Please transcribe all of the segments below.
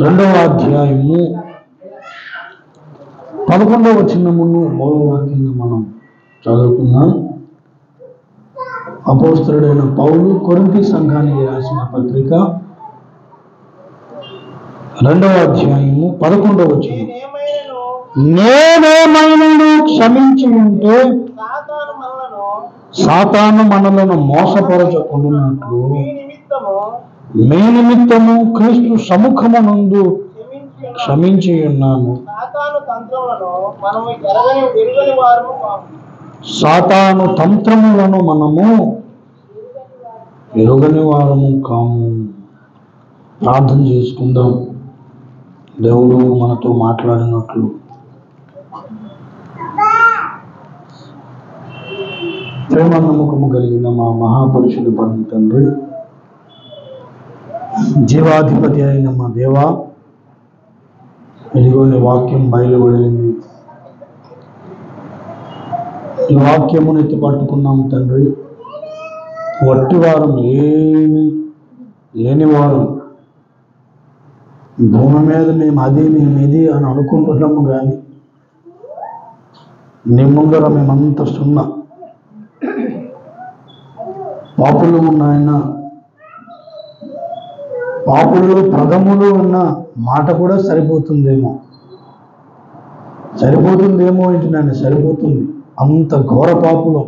రెండవ అధ్యాయము 11వ వచనమును మూడవ వాక్యంగా మనం చదువుకున్నాం. అపోస్తలుడైన పౌలు కొరింథీ సంఘానికి రాసిన పత్రిక 2వ అధ్యాయము 11వ వచనం. నేనేమైనా క్షమించి ఉంటే సాతాను మనలను మోసపరచకుండునట్లు మీ నిమిత్తము క్రీస్తు సముఖమునందు క్షమించి ఉన్నాను. సాతాను తంత్రములను మనము ఎరుగని వారము కాము. ప్రార్థన చేసుకుందాం. దేవుడు మనతో మాట్లాడినట్లు ప్రేమ నమ్మకము కలిగిన మా మహాపురుషుడు పరమ తండ్రి, జీవాధిపతి అయిన మా దేవా, ఇదిగో నీ వాక్యం బయలుపడింది. ఈ వాక్యమును ఎత్తి పట్టుకున్నాము తండ్రి. వట్టివారం ఏమి లేనివారు భూమి మీద మేము ఇది అని అనుకుంటున్నాము, కానీ నీ ముందర మేమంతా సున్నా పాపులు ఉన్నాయన. పాపులు పదములు ఉన్న మాట కూడా సరిపోతుందేమో ఏంటి నాన్న, సరిపోతుంది. అంత ఘోర పాపులు.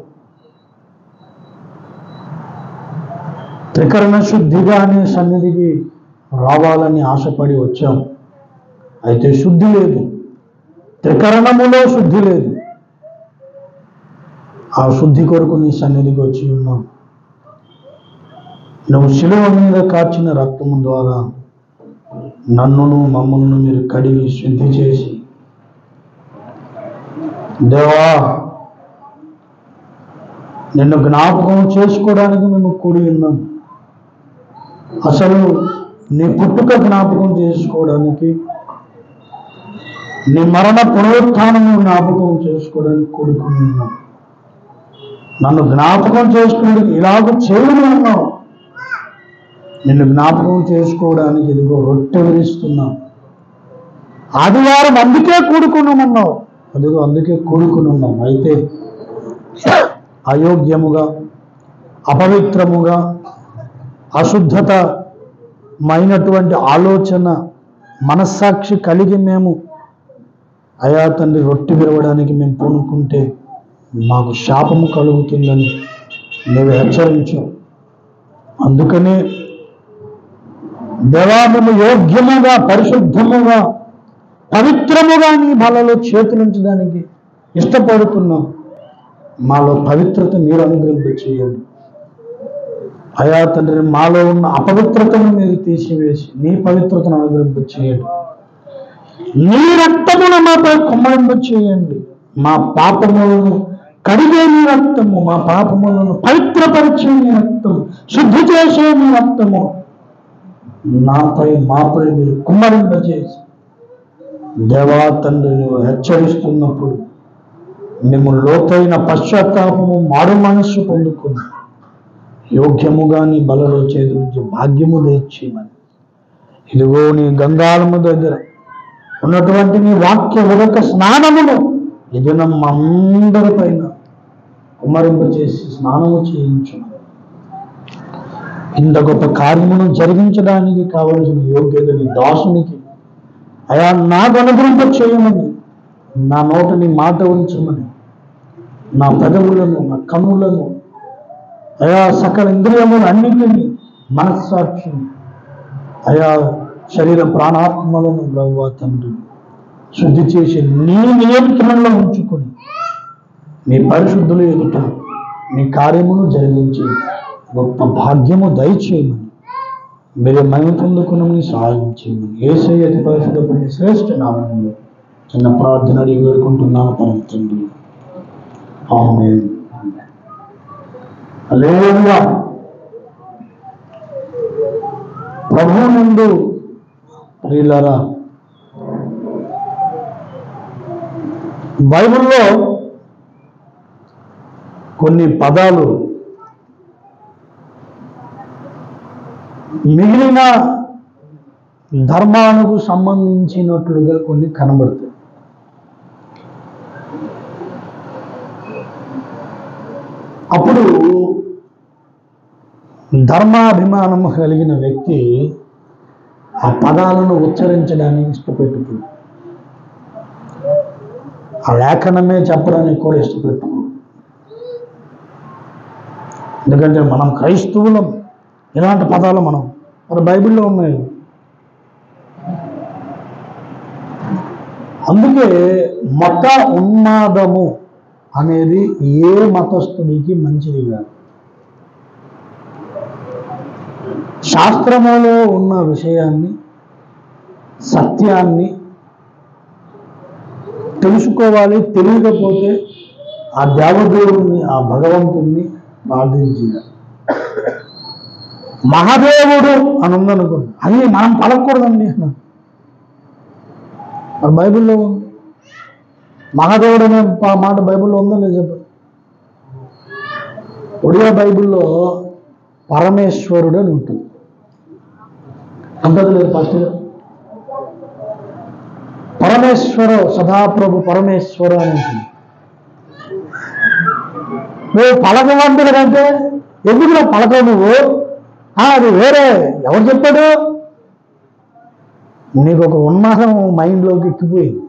త్రికరణ శుద్ధిగా అనే సన్నిధికి రావాలని ఆశపడి వచ్చాం. అయితే శుద్ధి లేదు, త్రికరణములో శుద్ధి లేదు. ఆ శుద్ధి కొరకు నీ సన్నిధికి వచ్చి ఉన్నాం. నువ్వు శిలువ మీద కార్చిన రక్తము ద్వారా నన్నును మమ్మల్ని మీరు కడిగి శుద్ధి చేసి, దేవా నిన్ను జ్ఞాపకం చేసుకోవడానికి మేము కూడి ఉన్నాం. అసలు నీ పుట్టుక జ్ఞాపకం చేసుకోవడానికి, నీ మరణ పునరుత్థానము జ్ఞాపకం చేసుకోవడానికి కూడుకుని ఉన్నాం. నన్ను జ్ఞాపకం చేసుకోవడానికి ఇలాగ చేయని ఉన్నావు. నిన్ను జ్ఞాపకం చేసుకోవడానికి ఇదిగో రొట్టె విరుస్తున్నాం. ఆదివారం అందుకే కూడుకున్నామన్నావు. అదిగో అందుకే కూడుకుని ఉన్నాం. అయితే అయోగ్యముగా, అపవిత్రముగా, అశుద్ధతమైనటువంటి ఆలోచన, మనస్సాక్షి కలిగి మేము అయా తండ్రి రొట్టె విరవడానికి మేము పూనుకుంటే మాకు శాపము కలుగుతుందని నువ్వు హెచ్చరించావు. అందుకనే దేవా మేము యోగ్యముగా, పరిశుద్ధముగా, పవిత్రముగా నీ బలలో చేతులుంచడానికి ఇష్టపడుతున్నాం. మాలో పవిత్రత మీరు అనుగ్రహించేయండి అయా తండ్రి. మాలో ఉన్న అపవిత్రతను మీరు తీసివేసి నీ పవిత్రతను అనుగ్రహించేయండి. నీ రక్తమును మాపై కుమ్మరింపచేయండి. మా పాపములను కడిగే నీ రక్తము, మా పాపములను పవిత్రపరిచే నీ రక్తము, శుద్ధి చేసే నీ రక్తము మాపై మీరు కుమ్మరింపచేసి దేవా తండ్రి నువ్వు హెచ్చరిస్తున్నప్పుడు మేము లోతైన పశ్చాత్తాపము, మారు మనస్సు పొందుకుని యోగ్యముగా నీ బలలో చేతులుంచి భాగ్యము తెచ్చేయమని ఇదిగో నీ గంగాళము దగ్గర ఉన్నటువంటి నీ వాక్య ఉదక స్నానమును ఈ దినం అందరి పైన కుమ్మరింప చేసి స్నానము చేయించమని, ఇంత గొప్ప కార్యమును జరిగించడానికి కావలసిన యోగ్యత నీ దాసునికి అయా నాకు అనుగ్రహింప చేయమని, నా నోటిని మాట ఉంచమని, నా పెదవులను, నా కన్నులను, అయా సకల ఇంద్రియములు అన్నింటినీ, మనస్సాక్షిని, అయా శరీర ప్రాణాత్మలను ప్రభువా తండ్రి శుద్ధి చేసి నీ నియంత్రణలో ఉంచుకొని నీ పరిశుద్ధులు ఎదుట నీ కార్యమును జరిగించి గొప్ప భాగ్యము దయచేయమని, మీరు మహిమ పొందుకుని సహాయం చేయమని యేసయ్య అతి పరిశుద్ధ శ్రేష్ఠ నామములో చిన్న ప్రార్థన అడిగి వేడుకుంటున్నాను పరమ తండ్రి. ఆమేన్. హల్లెలూయా. ప్రభువు నందు ప్రియులారా, బైబిల్లో కొన్ని పదాలు మిగిలిన ధర్మానికి సంబంధించినట్లుగా కొన్ని కనబడతాయి. అప్పుడు ధర్మాభిమానము కలిగిన వ్యక్తి ఆ పదాలను ఉచ్చరించడానికి ఇష్టపెట్టుకు, ఆ లేఖనమే చెప్పడానికి కూడా ఇష్టపెట్టు. ఎందుకంటే మనం క్రైస్తవులం, ఇలాంటి పదాలు మన బైబిల్లో ఉన్నాయి. అందుకే మత ఉన్మాదము అనేది ఏ మతస్థుడికి మంచిది కాదు. శాస్త్రములో ఉన్న విషయాన్ని, సత్యాన్ని తెలుసుకోవాలి. తెలియకపోతే ఆ దేవదేవుడిని, ఆ భగవంతుణ్ణి ప్రార్థించాలి. మహాదేవుడు అని ఉందనుకోండి, అది మనం పలకూడదండి అన్నాడు. మరి బైబిల్లో ఉంది. మహాదేవుడు అనే మాట బైబిల్లో ఉందో లేదు చెప్పండి. ఒడియా బైబిల్లో పరమేశ్వరుడు అని ఉంటుంది. అంతది లేదు ఫస్ట్ పరమేశ్వర, సదాప్రభు పరమేశ్వర అని ఉంటుంది. నువ్వు పలకవంతులు కంటే ఎందుకులో పలకవు నువ్వు? అది వేరే, ఎవరు చెప్పాడు? నీకు ఒక ఉన్మాదం మైండ్లోకి ఎక్కిపోయింది.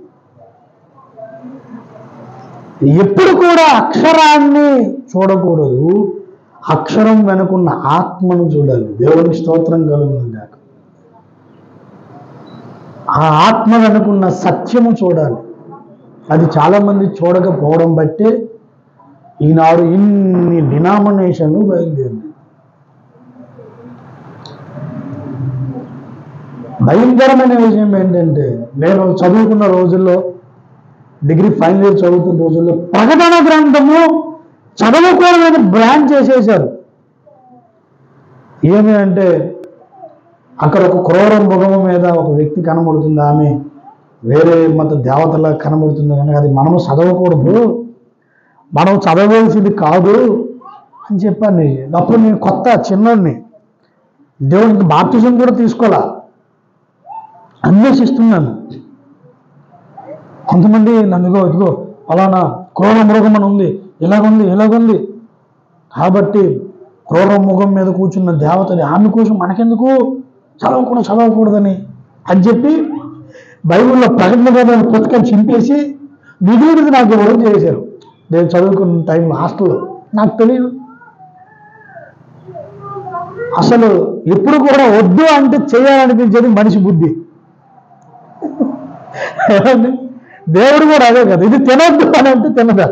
ఎప్పుడు కూడా అక్షరాన్ని చూడకూడదు, అక్షరం వెనుకున్న ఆత్మను చూడాలి. దేవునికి స్తోత్రం కలుగుతుంది కాక. ఆ ఆత్మ వెనుకున్న సత్యము చూడాలి. అది చాలామంది చూడకపోవడం బట్టే ఈనాడు ఇన్ని డినామినేషన్లు బయలుదేరింది. భయంకరమైన విషయం ఏంటంటే, నేను చదువుకున్న రోజుల్లో, డిగ్రీ ఫైనల్ ఇయర్ చదువుతున్న రోజుల్లో ప్రకటన గ్రంథము చదవకూడదని బ్యాన్ చేసేశారు. ఏమి అంటే, అక్కడ ఒక క్రూర మృగము మీద ఒక వ్యక్తి కనబడుతుంది, ఆమె వేరే మత దేవతలా కనబడుతుంది కనుక అది మనము చదవకూడదు, మనం చదవవలసింది కాదు అని చెప్పాను. అప్పుడు నేను కొత్త చిన్నోడిని, దేవునికి బాప్తిజం కూడా తీసుకోవాలా, అన్వేషిస్తున్నాను. కొంతమంది నన్ను ఇదిగో అలానా క్రూర మృగం అని ఉంది, ఇలాగుంది కాబట్టి క్రూర మృగం మీద కూర్చున్న దేవతని, ఆమె కోసం మనకెందుకు, చదవకూడదని అని చెప్పి బైబిల్లో ప్రకటన గ్రంథాన్ని పుస్తకం చింపేసి మిగిలినది నాకు ఇవ్వడం చేశారు. నేను చదువుకున్న టైంలో హాస్టల్లో నాకు తెలియదు. అసలు ఎప్పుడు కూడా వద్దు అంటే చేయాలనిపించేది మనిషి బుద్ధి. దేవుడు కూడా అదే కదా, ఇది తినొద్దు అని అంటే తినదా.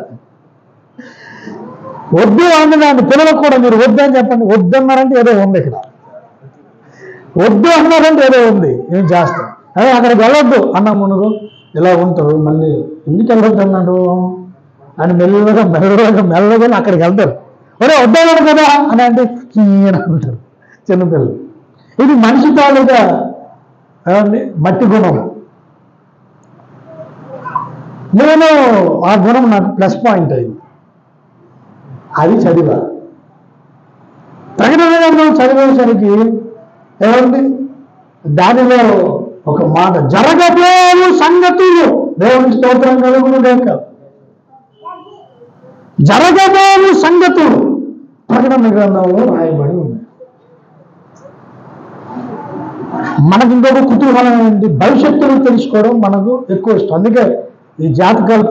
వద్దు అని దాన్ని పిల్లలకు కూడా మీరు వద్దు అని చెప్పండి, వద్దు అన్నారంటే ఏదో ఉంది, ఇక్కడ వద్దు అన్నారంటే ఏదో ఉంది, ఏం చేస్తాం. అదే అక్కడికి వెళ్ళొద్దు అన్నా మునుగు ఇలా ఉంటారు, మళ్ళీ ఎందుకు వెళ్ళొద్దు అన్నాడు అని మెల్లగా అక్కడికి వెళ్తారు. ఒరే వద్దన్నాడు కదా అని అంటే ఈయన అంటారు చిన్నపిల్లలు. ఇది మనిషి తాలూగా మట్టి గుణం. నేను ఆ గుణం నాకు ప్లస్ పాయింట్ అయింది, అది చదివా. ప్రకటన గ్రంథం చదివేసరికి ఏమండి, దానిలో ఒక మాట, జరగబోవు సంగతులు, దేవునికి స్తోత్రం కలుగును గాక, జరగబోవు సంగతులు ప్రకటన గ్రంథంలో రాయబడి ఉన్నాయి. మనకి ఇంకొక కుతూహలం ఏంటి, భవిష్యత్తును తెలుసుకోవడం మనకు ఎక్కువ ఇష్టం. అందుకే ఈ జాతకాలు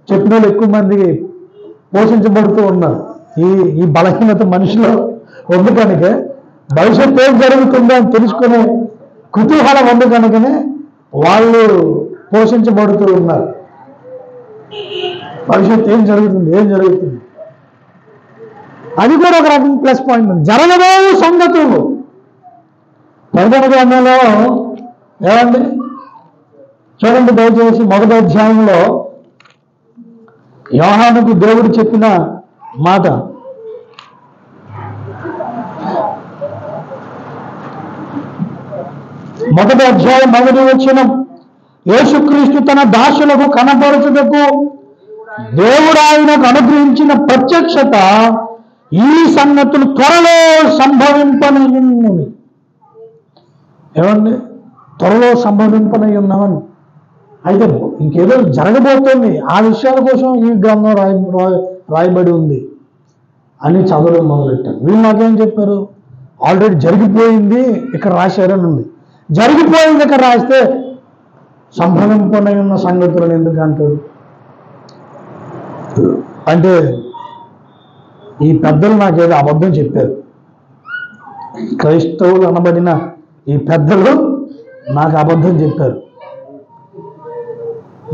చెప్పిన వాళ్ళు ఎక్కువ మందికి పోషించబడుతూ ఉన్నారు. ఈ బలహీనత మనిషిలో ఉంది కనుక భవిష్యత్తు ఏం జరుగుతుందో అని తెలుసుకునే కుతూహలం ఉంది కనుకనే వాళ్ళు పోషించబడుతూ ఉన్నారు. భవిష్యత్తు ఏం జరుగుతుంది అది కూడా ఒక రకం ప్లస్ పాయింట్. జరగబోవు సంగతులు ప్రకటన గ్రంథంలో ఏమండి చూడండి దయచేసి, మొదటి అధ్యాయంలో యోహానుకు దేవుడు చెప్పిన మాట. మొదటి అధ్యాయం 1వ వచనం, యేసుక్రీస్తు తన దాసులకు కనపరచుటకు దేవుడు ఆయనకు అనుగ్రహించిన ప్రత్యక్షత ఈ సంగతులు త్వరలో సంభవింపనున్నవి. ఏమండి త్వరలో సంభవింపనై ఉన్నామని. అయితే ఇంకేదో జరగబోతోంది, ఆ విషయాల కోసం ఈ గ్రంథం రాయబడి ఉంది అని చదవడం మొదలెట్టాను. వీళ్ళు నాకేం చెప్పారు, ఆల్రెడీ జరిగిపోయింది ఇక్కడ రాశారని ఉంది. జరిగిపోయింది ఇక్కడ రాస్తే సంభవింపనై ఉన్న సంగతులను ఎందుకు అంటారు? అంటే ఈ పెద్దలు నాకేదో అబద్ధం చెప్పారు. క్రైస్తవులు అనబడిన ఈ పెద్దలు నాకు అబద్ధం చెప్పారు.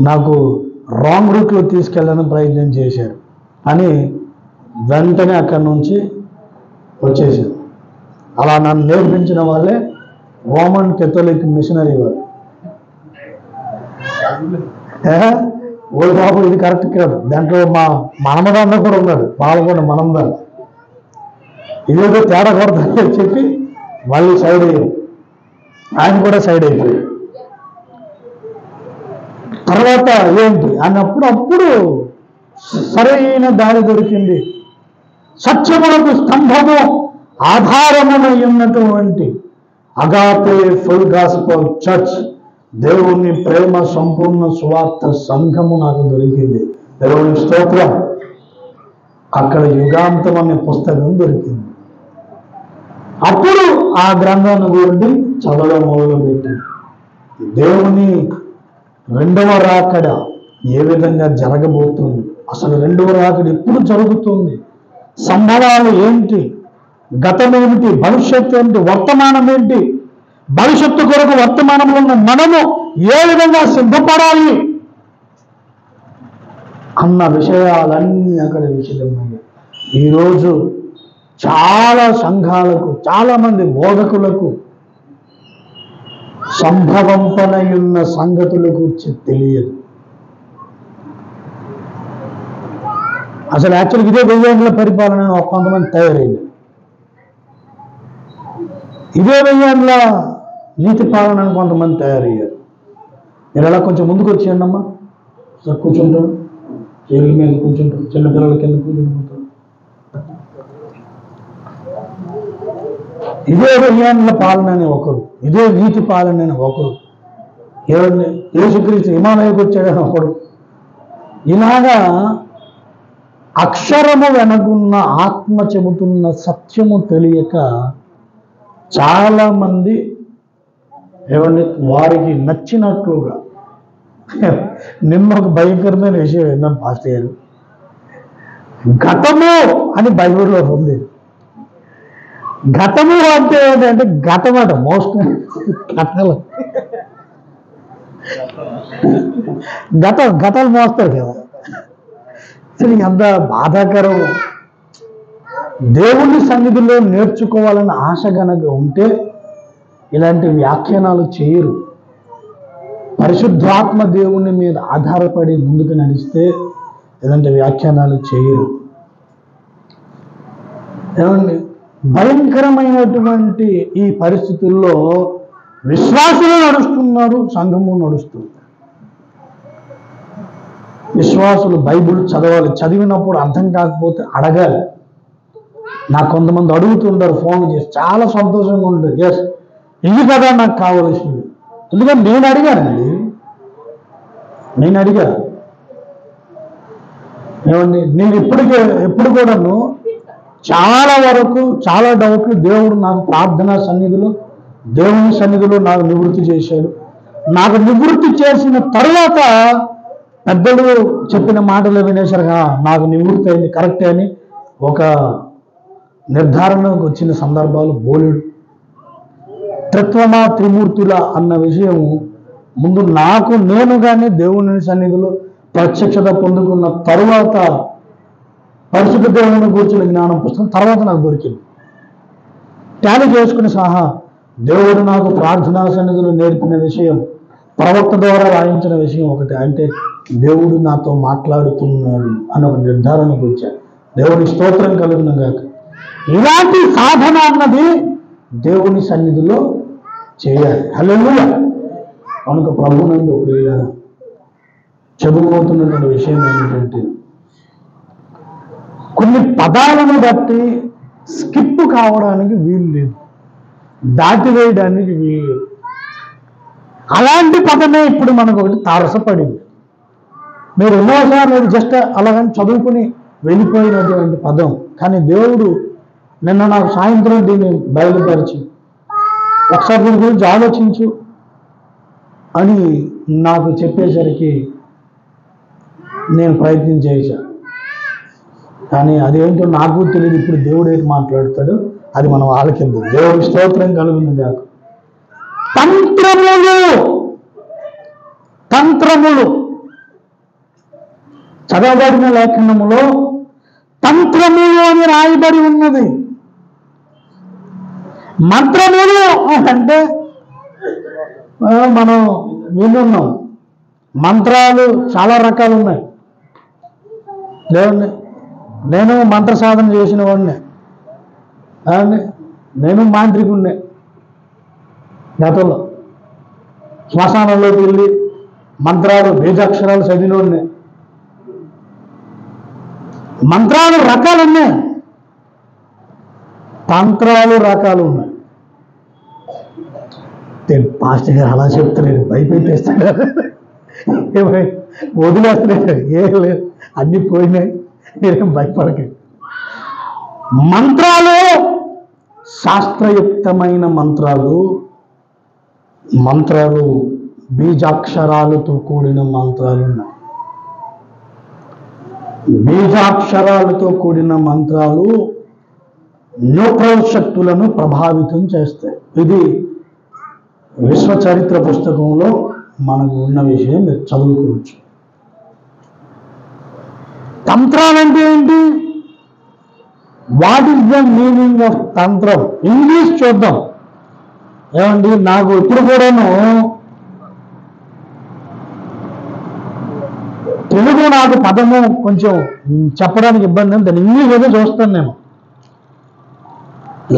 నాకు రాంగ్ రూట్లో తీసుకెళ్ళడానికి ప్రయత్నం చేశారు అని వెంటనే అక్కడి నుంచి వచ్చేసారు. అలా నన్ను నేర్పించిన వాళ్ళే రోమన్ కేథలిక్ మిషనరీ వారు. ఓ బాబు ఇది కరెక్ట్ కాదు, దాంట్లో మా మనమదాన్న కూడా ఉన్నాడు, పాల్గొండ మనందాన్ని, ఇదేదో తేడా కొడతానని చెప్పి మళ్ళీ సైడ్ అయ్యారు. ఆయన కూడా సైడ్ అయిపోయాడు. తర్వాత ఏంటి అప్పుడు సరైన దారి దొరికింది. సత్యములకు స్తంభము ఆధారమునై ఉన్నటువంటి అగాపే ఫుల్ గాస్పెల్ చర్చ్, దేవుని ప్రేమ సంపూర్ణ సువార్త సంఘము నాకు దొరికింది. దేవుని స్తోత్రం. అక్కడ యుగాంతం అనే పుస్తకం దొరికింది. అప్పుడు ఆ గ్రంథాన్ని గురించి చదవడం మొదలుపెట్టింది. దేవుని రెండవ రాకడ ఏ విధంగా జరగబోతుంది, అసలు రెండవ రాకడ ఎప్పుడు జరుగుతుంది, సంభవాలు ఏంటి, గతం ఏమిటి, భవిష్యత్తు ఏమిటి, వర్తమానం ఏంటి, భవిష్యత్తు కొరకు వర్తమానంలో ఉన్న మనము ఏ విధంగా సిద్ధపడాలి అన్న విషయాలన్నీ అక్కడ విషయమయ్యాయి. ఈరోజు చాలా సంఘాలకు, చాలా మంది బోధకులకు సంభవంపనై ఉన్న సంగతుల గురించి తెలియదు. అసలు యాక్చువల్గా ఇదే 1000 ఏళ్ల పరిపాలన కొంతమంది తయారైంది. ఇదే 1000 ఏళ్ల నీతి పాలన కొంతమంది తయారయ్యారు. మీరు ఎలా కొంచెం ముందుకు వచ్చేయండి అమ్మా, సార్ కూర్చుంటారు, చేతుల మీద కూర్చుంటారు, చిన్నపిల్లల కింద కూర్చుంటారు. ఇదే 1000 ఏళ్ల పాలన అని ఒకరు, ఇదే నీతి పాలన అని ఒకరు, యేసుక్రీస్తు హిమాలయకు వచ్చాడని ఒకడు. ఇలాగా అక్షరము వెనకున్న ఆత్మ చెబుతున్న సత్యము తెలియక చాలా మంది వారికి నచ్చినట్లుగా. నిన్న ఒక భయంకరమైన విషయం ఏందని పాస్టర్ గారు, ఘటము అని బైబిల్లో ఉంది. ఘటము అంటే ఏంటంటే ఘటం అట, మోస్ట్ ఘటాలు, ఘటాలు మోస్తారు కదా. అసలు ఎంత బాధాకరం. దేవుని సన్నిధిలో నేర్చుకోవాలని ఆశ గనక ఉంటే ఇలాంటి వ్యాఖ్యానాలు చేయరు. పరిశుద్ధాత్మ దేవుని మీద ఆధారపడి ముందుకు నడిస్తే ఇలాంటి వ్యాఖ్యానాలు చేయరు. ఏమండి, భయంకరమైనటువంటి ఈ పరిస్థితుల్లో విశ్వాసులు నడుస్తున్నారు, సంఘము నడుస్తుంది. విశ్వాసులు బైబిల్ చదవాలి, చదివినప్పుడు అర్థం కాకపోతే అడగాలి. నాకు కొంతమంది అడుగుతుంటారు ఫోన్ చేసి, చాలా సంతోషంగా ఉంటుంది. ఎస్, ఇది కదా నాకు కావలసింది. ఎందుకంటే నేను అడిగానండి, నేను అడిగా. ఏమండి, నేను ఎప్పుడు కూడాను చాలా వరకు చాలా డౌట్లు దేవుడు నాకు ప్రార్థనా సన్నిధిలో, దేవుని సన్నిధిలో నాకు నివృత్తి చేశాడు. నాకు నివృత్తి చేసిన తరువాత పెద్దలు చెప్పిన మాటలు వినేసరిగా నాకు నివృత్తి అయింది, కరెక్టే అని ఒక నిర్ధారణకు వచ్చిన సందర్భాలు బోలెడు. త్రిత్వమా త్రిమూర్తుల అన్న విషయం ముందు నేను కానీ దేవుని సన్నిధిలో ప్రత్యక్షత పొందుకున్న తరువాత, పరిశుద్ధ దేవుని కూర్చున్న జ్ఞానం పుస్తకం తర్వాత నాకు దొరికింది. టాలీ చేసుకుని సహా దేవుడు నాకు ప్రార్థనా సన్నిధిలో నేర్పిన విషయం, ప్రవక్త ద్వారా రాయించిన విషయం ఒకటి, అంటే దేవుడు నాతో మాట్లాడుతున్నాడు అని ఒక నిర్ధారణకు వచ్చాడు. దేవుని స్తోత్రం కలుగును గాక. ఇలాంటి సాధన అన్నది దేవుని సన్నిధిలో చేయాలి. హల్లెలూయా. కనుక ప్రభునందు ప్రియులారా, చెబుతున్నటువంటి విషయం ఏమిటంటే, కొన్ని పదాలను బట్టి స్కిప్ కావడానికి వీలు లేదు, దాటివేయడానికి వీలు. అలాంటి పదమే ఇప్పుడు మనకు ఒకటి తారసపడింది. మీరు ఎన్నోసార్లు అది జస్ట్ అలాగని చదువుకుని వెళ్ళిపోయినటువంటి పదం. కానీ దేవుడు నిన్న నాకు సాయంత్రం దీన్ని బయలుపరిచి ఒకసారి దీని గురించి ఆలోచించు అని నాకు చెప్పేసరికి నేను ప్రయత్నం చేశాను. కానీ అదేంటో నాకు తెలియదు. ఇప్పుడు దేవుడు ఏంటి మాట్లాడతాడు అది మనం ఆలకిద్దాం. దేవుడి స్తోత్రం కలుగును గాక. తంత్రములు చదవబడిన లేఖనములో తంత్రములు అని రాయబడి ఉన్నది. మంత్రములు అంటే మనం వినున్నాం. మంత్రాలు చాలా రకాలు ఉన్నాయి. దేవుణ్ణి నేను మంత్ర సాధన చేసిన వాడిని, నేను మాంత్రికుడినే. గతంలో శ్మశానంలోకి వెళ్ళి మంత్రాలు బీజాక్షరాలు చదివినోడిని. మంత్రాలు రకాలు ఉన్నాయి, తంత్రాలు రకాలు ఉన్నాయి. పాస్టర్ గారు అలా చెప్తున్నాడు, భయపెట్టేస్తాడు, వదిలేస్తున్నాడు. ఏం లేదు, అన్నీ పోయినాయి, మీరేం భయపడకండి. మంత్రాలు శాస్త్రయుక్తమైన మంత్రాలు బీజాక్షరాలతో కూడిన మంత్రాలు ఉన్నాయి. బీజాక్షరాలతో కూడిన మంత్రాలు న్యూట్రల్ శక్తులను ప్రభావితం చేస్తాయి. ఇది విశ్వ చరిత్ర పుస్తకంలో మనకు ఉన్న విషయం, మీరు చదువుకోవచ్చు. తంత్రాలంటే ఏంటి? What is the meaning of తంత్రం? ఇంగ్లీష్ చూద్దాం. ఏమండి, నాకు ఇప్పుడు కూడాను తెలుగు నాకు పదము కొంచెం చెప్పడానికి ఇబ్బంది, దాన్ని ఇంగ్లీష్ ఏదో చూస్తాను నేను.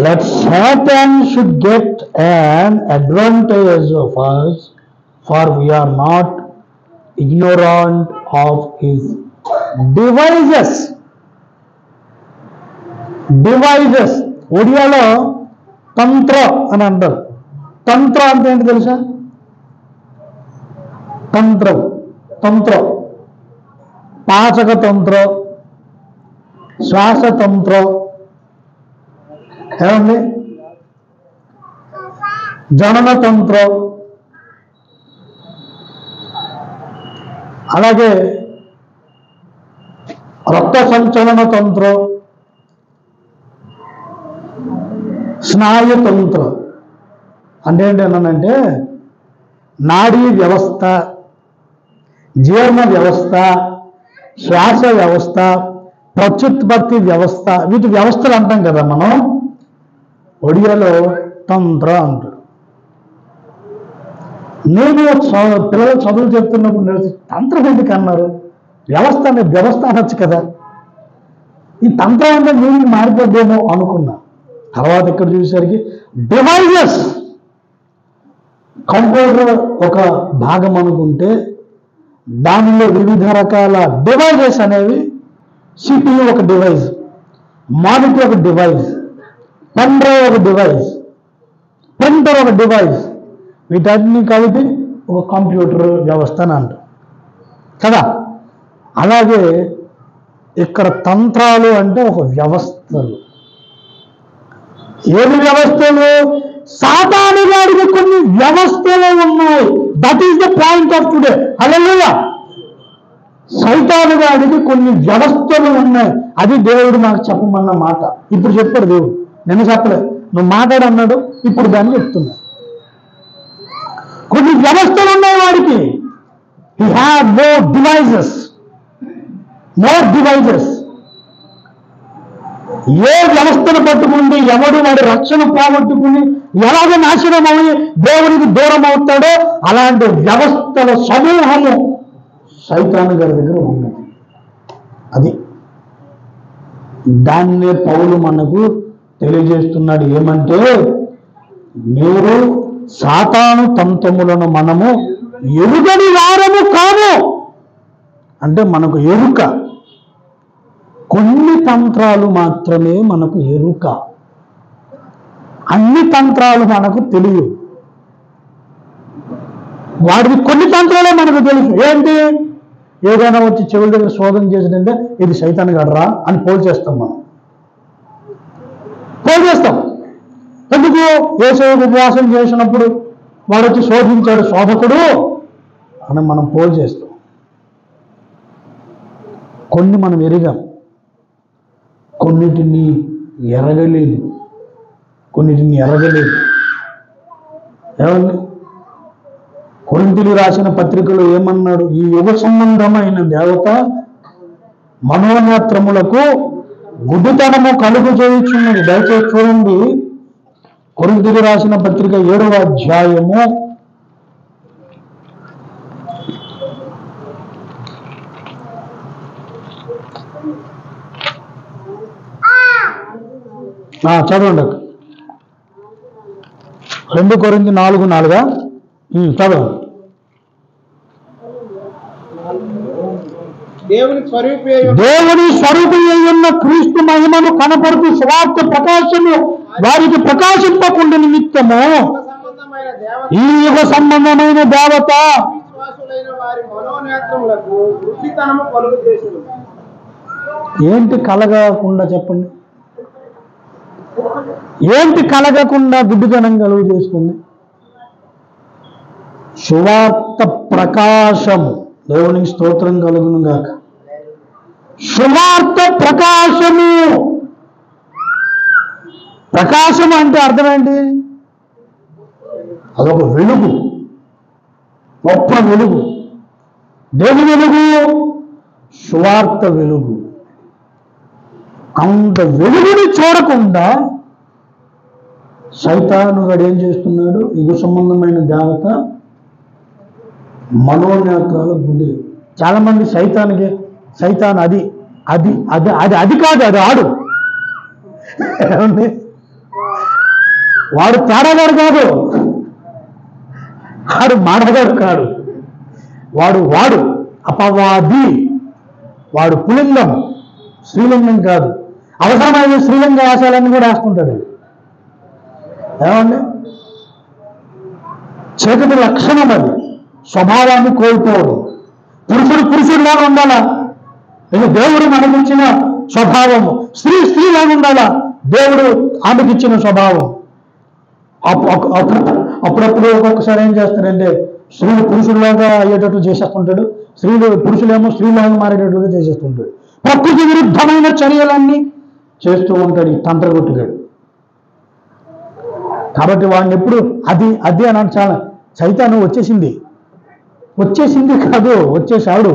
Let Satan should get an advantage of us, for we are not ignorant of his devices. ఒడియాలో తంత్ర అని అంటారు. తంత్ర అంటే ఏంటి తెలుసా? తంత్రం పాచక తంత్రం, శ్వాసతంత్రం, ఏమండి జనన తంత్రం, అలాగే రక్త సంచలన తంత్రం, స్నాయుతంత్రం. అంటే ఏంటంటే నాడీ వ్యవస్థ, జీర్ణ వ్యవస్థ, శ్వాస వ్యవస్థ, ప్రత్యుత్పత్తి వ్యవస్థ, వీటి వ్యవస్థలు అంటాం కదా మనం. ఒడియాలో తంత్ర అంటారు. నేను పిల్లలు చదువు చెప్తున్నప్పుడు నేర్చు తంత్రం ఎందుకు అన్నారు? వ్యవస్థ అనొచ్చు కదా. ఈ తంత్రం అంటే నేను మారిపోద్దేమో అనుకున్నా. తర్వాత ఇక్కడ చూసేసరికి డివైజెస్, కంప్యూటర్ ఒక భాగం అనుకుంటే దానిలో వివిధ రకాల డివైజెస్ అనేవి. CPU ఒక డివైజ్, మానిటర్ ఒక డివైజ్, పెన్ డ్రైవ్ ఒక డివైజ్, ప్రింటర్ ఒక డివైజ్, వీటన్ని కలిపి ఒక కంప్యూటర్ వ్యవస్థ అని అంటారు కదా. అలాగే ఇక్కడ తంత్రాలు అంటే ఒక వ్యవస్థలు. ఏమి వ్యవస్థలు? సాతాను గారికి కొన్ని వ్యవస్థలు ఉన్నాయి. That is the point of today. Hallelujah. సైతాను గారికి కొన్ని వ్యవస్థలు ఉన్నాయి. అది దేవుడు నాకు చెప్పమన్న మాట. ఇప్పుడు చెప్పాడు దేవుడు, నిన్న చెప్పలేదు. నువ్వు మాట్లాడన్నాడు, ఇప్పుడు దాన్ని చెప్తున్నా. కొన్ని వ్యవస్థలు ఉన్నాయి వాడికి. He have more devices. ఏ వ్యవస్థను పట్టుకుంటే ఎవడు వాడి రక్షణ పోగొట్టుకుని ఎలాగ నాశనం అవి దేవునికి దూరం అవుతాడో అలాంటి వ్యవస్థల సమూహము సైతాను గారి దగ్గర ఉన్నది. అది దాన్నే పౌలు మనకు తెలియజేస్తున్నాడు. ఏమంటే, మీరు సాతాను తంత్రములను మనము ఎరుగని వారము కాము. అంటే మనకు ఎరుక, కొన్ని తంత్రాలు మాత్రమే మనకు ఎరుక, అన్ని తంత్రాలు మనకు తెలియవు. వాడికి కొన్ని తంత్రాలే మనకు తెలుసు. ఏంటి? ఏదైనా వచ్చి చెవుల దగ్గర శోధన చేసిందంటే ఇది సైతాన్ గడరా అని పోల్చేస్తాం. మనం పోల్చేస్తాం. ఎందుకు? యేసయ్య ఉపవాసం చేసినప్పుడు వాడు వచ్చి శోధించాడు శోధకుడు అని మనం పోల్చేస్తాం. కొన్ని మనం ఎరిగాం, కొన్నిటిని ఎరగలేదు. ఏమండి? కొరింథీయులు రాసిన పత్రికలో ఏమన్నాడు? ఈ యుగ సంబంధమైన దేవత మనోనేత్రములకు గుడ్డితనము కలుగు చేయుచున్నది. దయచేసి చూడండి, కొరింథీయులు రాసిన పత్రిక 7వ అధ్యాయము 2 కొరింథీ 4:4 చదవండి. దేవుని స్వరూపి అయిన క్రీస్తు మహిమను కనపడుతూ సువార్త ప్రకాశము వారికి ప్రకాశింపకుండా నిమిత్తము ఈ యుగ సంబంధమైన దేవత ఏంటి కలగకుండా? చెప్పండి, ఏంటి కలగకుండా గుడ్డితనం కలుగు చేస్తుంది? సువార్త ప్రకాశము. దేవునికి స్తోత్రం కలుగును గాక. సువార్త ప్రకాశము. ప్రకాశం అంటే అర్థం ఏంటి? అదొక వెలుగు, గొప్ప వెలుగు. దేని వెలుగు? సువార్త వెలుగు. అంత వెలుగుని చూడకుండా సైతాను వాడు ఏం చేస్తున్నాడు? యుగ సంబంధమైన దేవత మనోనేత్రాల గుడి. చాలా మంది సైతాన్ అది అది అది అది అది కాదు, అది ఆడు. వాడు తేడాగాడు కాదు, వాడు మాడగాడు కాడు, వాడు అపవాది. వాడు పులింగం, స్త్రీలింగం కాదు. అవసరమైన స్త్రీలింగ ఆశాలన్నీ కూడా వేసుకుంటాడు. ఏమండి? చీకటి లక్షణం అది. స్వభావాన్ని కోల్పోవడం. పురుషుడిలాగా ఉండాలా? ఇది దేవుడు మనకిచ్చిన స్వభావము. స్త్రీలాగా ఉండాలా? దేవుడు ఆమెకిచ్చిన స్వభావం. అప్పుడప్పుడు ఒక్కొక్కసారి ఏం చేస్తాడంటే స్త్రీలు పురుషుల్లాగా అయ్యేటట్టు చేసేస్తుంటాడు, పురుషులేమో స్త్రీలాగా మారేటట్టుగా చేసేస్తుంటాడు. ప్రకృతి విరుద్ధమైన చర్యలన్నీ చేస్తూ ఉంటాడు ఈ తంత్రగొట్టుగాడు. కాబట్టి వాడిని ఎప్పుడు అది అని చాలా సైతాను వచ్చేసింది కాదు, వచ్చేసాడు.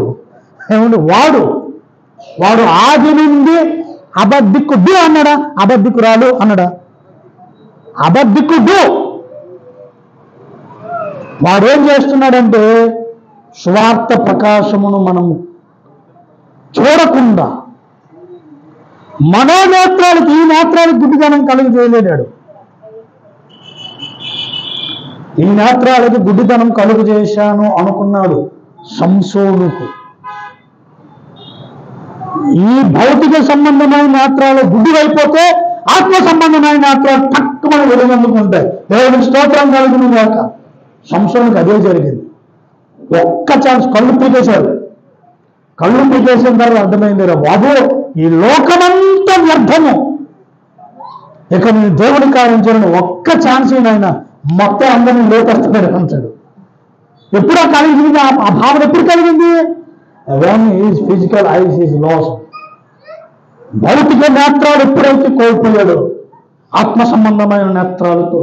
ఏమండి? వాడు ఆది నుండి అబద్ధికుడు అన్నాడా? అబద్ధికురాలు అన్నాడా? అబద్ధికుడు. వాడేం చేస్తున్నాడంటే సువార్త ప్రకాశమును మనము చూడకుండా మనోనేత్రాలకి, ఈ నేత్రాలకు గుడ్డితనం కలుగు చేయలేడాడు. ఈ నేత్రాలకి గుడ్డితనం కలుగు చేశాను అనుకున్నాడు సంసోనుకు. ఈ భౌతిక సంబంధమైన నేత్రాలు గుడ్డివైపోతే ఆత్మ సంబంధమైన నేత్రాలు తక్కువ వెలుగొందుకుంటాయి. దేవుడికి స్తోత్రం కలుగును గాక. సంసోనుకు అదే జరిగింది. ఒక్క ఛాన్స్ కళ్ళు పీకేశాడు. కళ్ళు పీకేసిన తర్వాత అర్థమైంది, బాబు ఈ లోకమంతా వ్యర్థము, ఇక నేను దేవుడి కార్యం చేయను. ఒక్క ఛాన్స్ ఆయన మొత్తం అందరినీ లోపరుస్తాడు అంటాడు. ఎప్పుడు కలిగింది? ఆ భావన ఎప్పుడు కలిగింది? When is physical ice is lost. భౌతిక నేత్రాలు ఎప్పుడైతే కోల్పోయాడో ఆత్మ సంబంధమైన నేత్రాలతో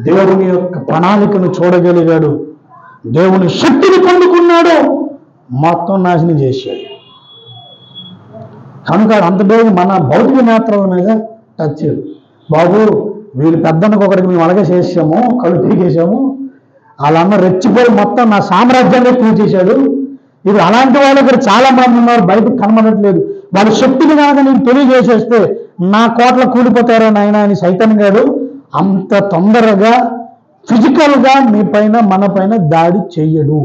దేవుని యొక్క ప్రణాళికను చూడగలిగాడు, దేవుని శక్తిని పొందుకున్నాడు, మొత్తం నాశనం చేశాడు. కనుక అంత దేవుడు మన భౌతిక నేత్రాల మీద టచ్ చేయడు. బాబు వీళ్ళు పెద్దన్నకు ఒకరికి మేము అలాగే చేసాము, కళ్ళు పీకేసాము, వాళ్ళన్న రెచ్చిపోయి మొత్తం నా సామ్రాజ్యాన్ని కూల్చేశాడు. ఇది అలాంటి వాళ్ళు ఇక్కడ చాలా మంది ఉన్నారు, బయటకు కనబడట్లేదు. వాళ్ళ శక్తిని కనుక నేను తెలియజేసేస్తే నా కోట్ల కూలిపోతారో నాయన అని సైతాన్ గారు అంత తొందరగా ఫిజికల్గా మీ పైన మన పైన దాడి చెయ్యడు.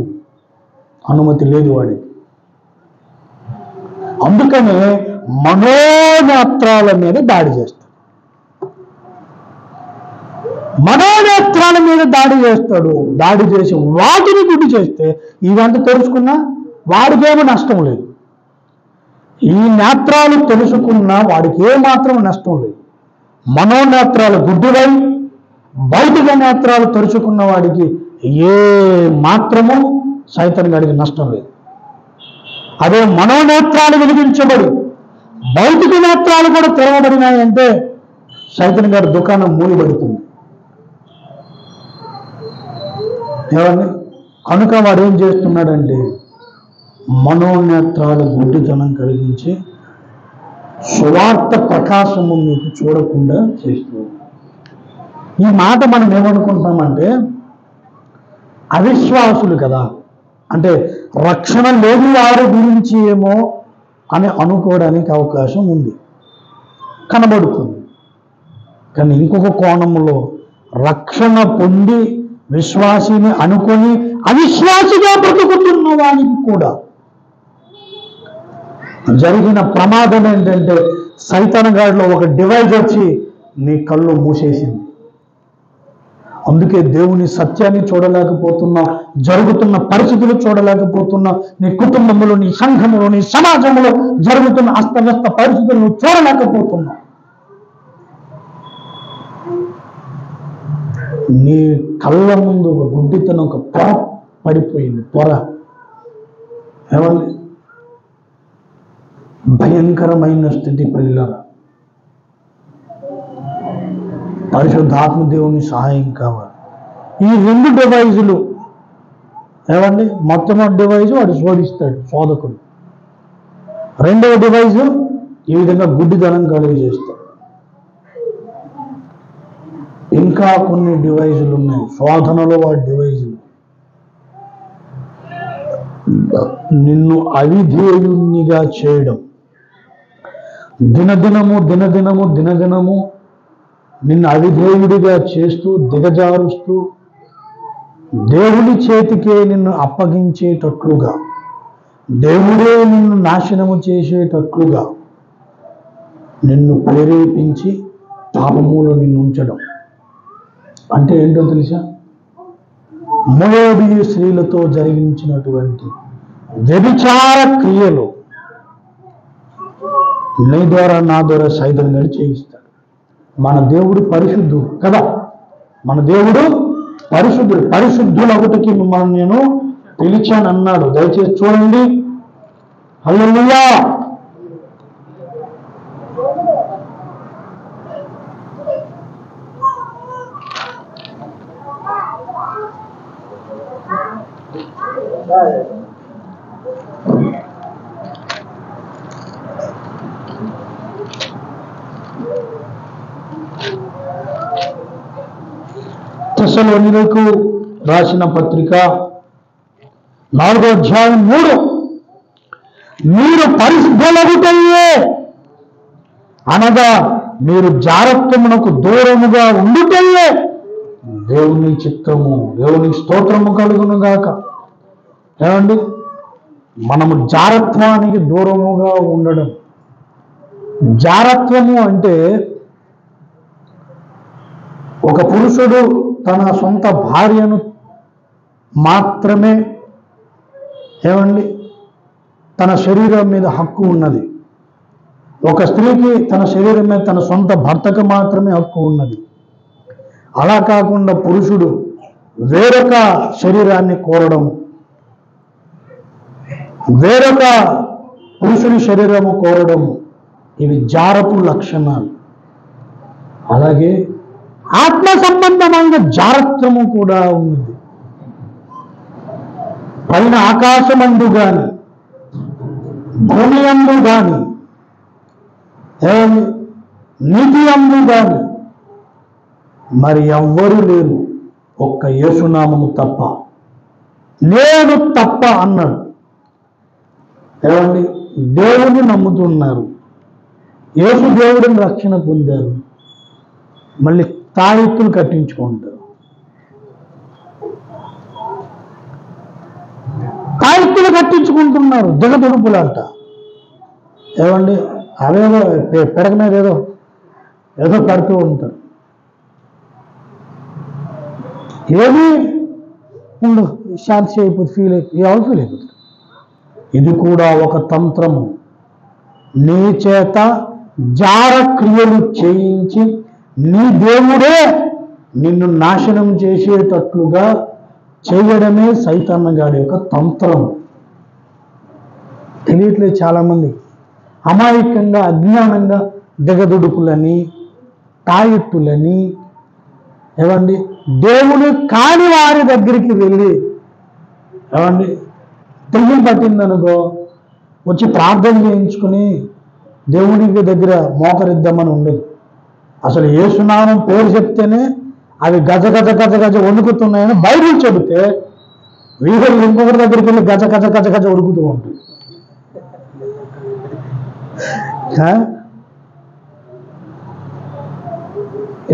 అనుమతి లేదు వాడికి. అందుకనే మనోనేత్రాల మీద దాడి చేస్తాడు. మనోనేత్రాల మీద దాడి చేస్తాడు. దాడి చేసి వాటిని గుడ్డి చేస్తే ఇవంతా తెలుసుకున్నా వాడికేమో నష్టం లేదు. ఈ నేత్రాలు తెలుసుకున్నా వాడికి ఏమాత్రం నష్టం లేదు. మనోనేత్రాలు గుడ్డివై భౌతిక నేత్రాలు తెరుచుకున్న వాడికి ఏ మాత్రము సైతాన్ గాడికి నష్టం లేదు. అదే మనోనేత్రాలు వెలిగించబడి భౌతిక నేత్రాలు కూడా తెరవబడినాయంటే సైతాన్ గారి దుకాణం మూయబడుతుంది. ఏమండి? కనుక వాడు ఏం చేస్తున్నాడంటే మనోనేత్రాలు గుడ్డితనం కలిగించి సువార్త ప్రకాశము మీకు చూడకుండా చేస్తూ. ఈ మాట మనం ఏమనుకుంటామంటే అవిశ్వాసులు కదా, అంటే రక్షణ లేని వారి గురించి ఏమో అని అనుకోవడానికి అవకాశం ఉంది, కనబడుతుంది. కానీ ఇంకొక కోణంలో రక్షణ పొంది విశ్వాసిని అనుకొని అవిశ్వాసిగా బ్రతుకుతున్న వానికి కూడా జరిగిన ప్రమాదం ఏంటంటే సైతాన్ గాడిలో ఒక డివైజ్ వచ్చి నీ కళ్ళు మూసేసింది. అందుకే దేవుని సత్యాన్ని చూడలేకపోతున్నావు, జరుగుతున్న పరిస్థితులు చూడలేకపోతున్నావు, నీ కుటుంబంలో, నీ సంఘంలో, నీ సమాజంలో జరుగుతున్న అస్తవ్యస్త పరిస్థితులను చూడలేకపోతున్నావు. నీ కళ్ళ ముందు ఒక గుడ్డితనం, ఒక పొర పడిపోయింది. పొర ఏమండి? భయంకరమైన స్థితి ప్రియులారా. పరిశుద్ధాత్మ దేవుని సహాయం కావాలి. ఈ రెండు డివైజులు ఏమండి? మొట్టమొదటి డివైజు వాడు శోధిస్తాడు, శోధకుడు. రెండవ డివైజు ఈ విధంగా గుడ్డితనం కలిగజేస్తాడు. ఇంకా కొన్ని డివైజులు ఉన్నాయి, శోధనలో వాడి డివైజులు. నిన్ను అవిధేయునిగా చేయడం, దినదినము దినదినము దినదినము నిన్ను అవిధేయుడిగా చేస్తూ దిగజారుస్తూ దేవుని చేతికే నిన్ను అప్పగించేటట్లుగా, దేవుడే నిన్ను నాశనము చేసేటట్లుగా నిన్ను ప్రేరేపించి పాపములో నిన్ను ఉంచడం. అంటే ఏంటో తెలుసా? మోయాబీయ స్త్రీలతో జరిగించినటువంటి వ్యభిచార క్రియలు నీ ద్వారా నా ద్వారా సైతం గారు చేయిస్తాడు. మన దేవుడు పరిశుద్ధుడు కదా, మన దేవుడు పరిశుద్ధుడు. పరిశుద్ధులొకటికి మిమ్మల్ని నేను పిలిచాను అన్నాడు. దయచేసి చూడండి. హల్లెలూయా. తెస్సలోనికీయులకు రాసిన పత్రిక 4వ అధ్యాయం 3, మీరు పరిశుద్ధులగుటయే అనగా మీరు జారత్వమునకు దూరముగా ఉండుటయే దేవుని చిత్తము, దేవుని స్తోత్రము కలుగును గాక. ఏమండి? మనము జారత్వానికి దూరముగా ఉండడం. జారత్వము అంటే ఒక పురుషుడు తన సొంత భార్యను మాత్రమే ఏమండి తన శరీరం మీద హక్కు ఉన్నది. ఒక స్త్రీకి తన శరీరం మీద తన సొంత భర్తకు మాత్రమే హక్కు ఉన్నది. అలా కాకుండా పురుషుడు వేరొక శరీరాన్ని కోరడం, వేరొక పురుషుని శరీరము కోరడం, ఇవి జారపు లక్షణాలు. అలాగే ఆత్మ సంబంధమైన జారత్వము కూడా ఉన్నది. పైన ఆకాశమందు గాని భూమి అందు గాని నీతి అందు గాని మరి ఎవ్వరూ లేరు, ఒక్క యేసునామము తప్ప, నేను తప్ప అన్నాడు. ఏమండి? దేవుని నమ్ముతున్నారు, యేసు దేవుడిని రక్షణ పొందారు, మళ్ళీ తాయెత్తులు కట్టించుకుంటారు. తాయెత్తులు కట్టించుకుంటున్నారు, దిగదుడుపులంట. ఏమండి? అవేదో పెడక మీద ఏదో పెడుతూ ఉంటారు. ఏది ఉండు శాంతి అయిపోతుంది, ఫీల్ అయిపోతుంది. ఇది కూడా ఒక తంత్రము. నీ చేత జార క్రియలు చేయించి నీ దేవుడే నిన్ను నాశనం చేసేటట్లుగా చేయడమే సైతాన్ గారి యొక్క తంత్రం. తెలియట్లేదు చాలామంది. అమాయకంగా అజ్ఞానంగా దిగదుడుపులని, తాయెత్తులని, ఏమండి దేవుడు కాని వారి దగ్గరికి వెళ్ళి, ఏమండి దెయ్యం పట్టిందనుకో వచ్చి ప్రార్థన చేయించుకుని దేవునికి దగ్గర మోకరిద్దామని ఉండదు. అసలు యేసునామం పేరు చెప్తేనే అవి గజ గజ గజ గజ వణుకుతున్నాయని బైబిల్ చెబితే వీళ్ళు ఇంకొకరి దగ్గరికి వెళ్ళి గజ గజ గజ గజ ఉడుకుతూ ఉంటుంది.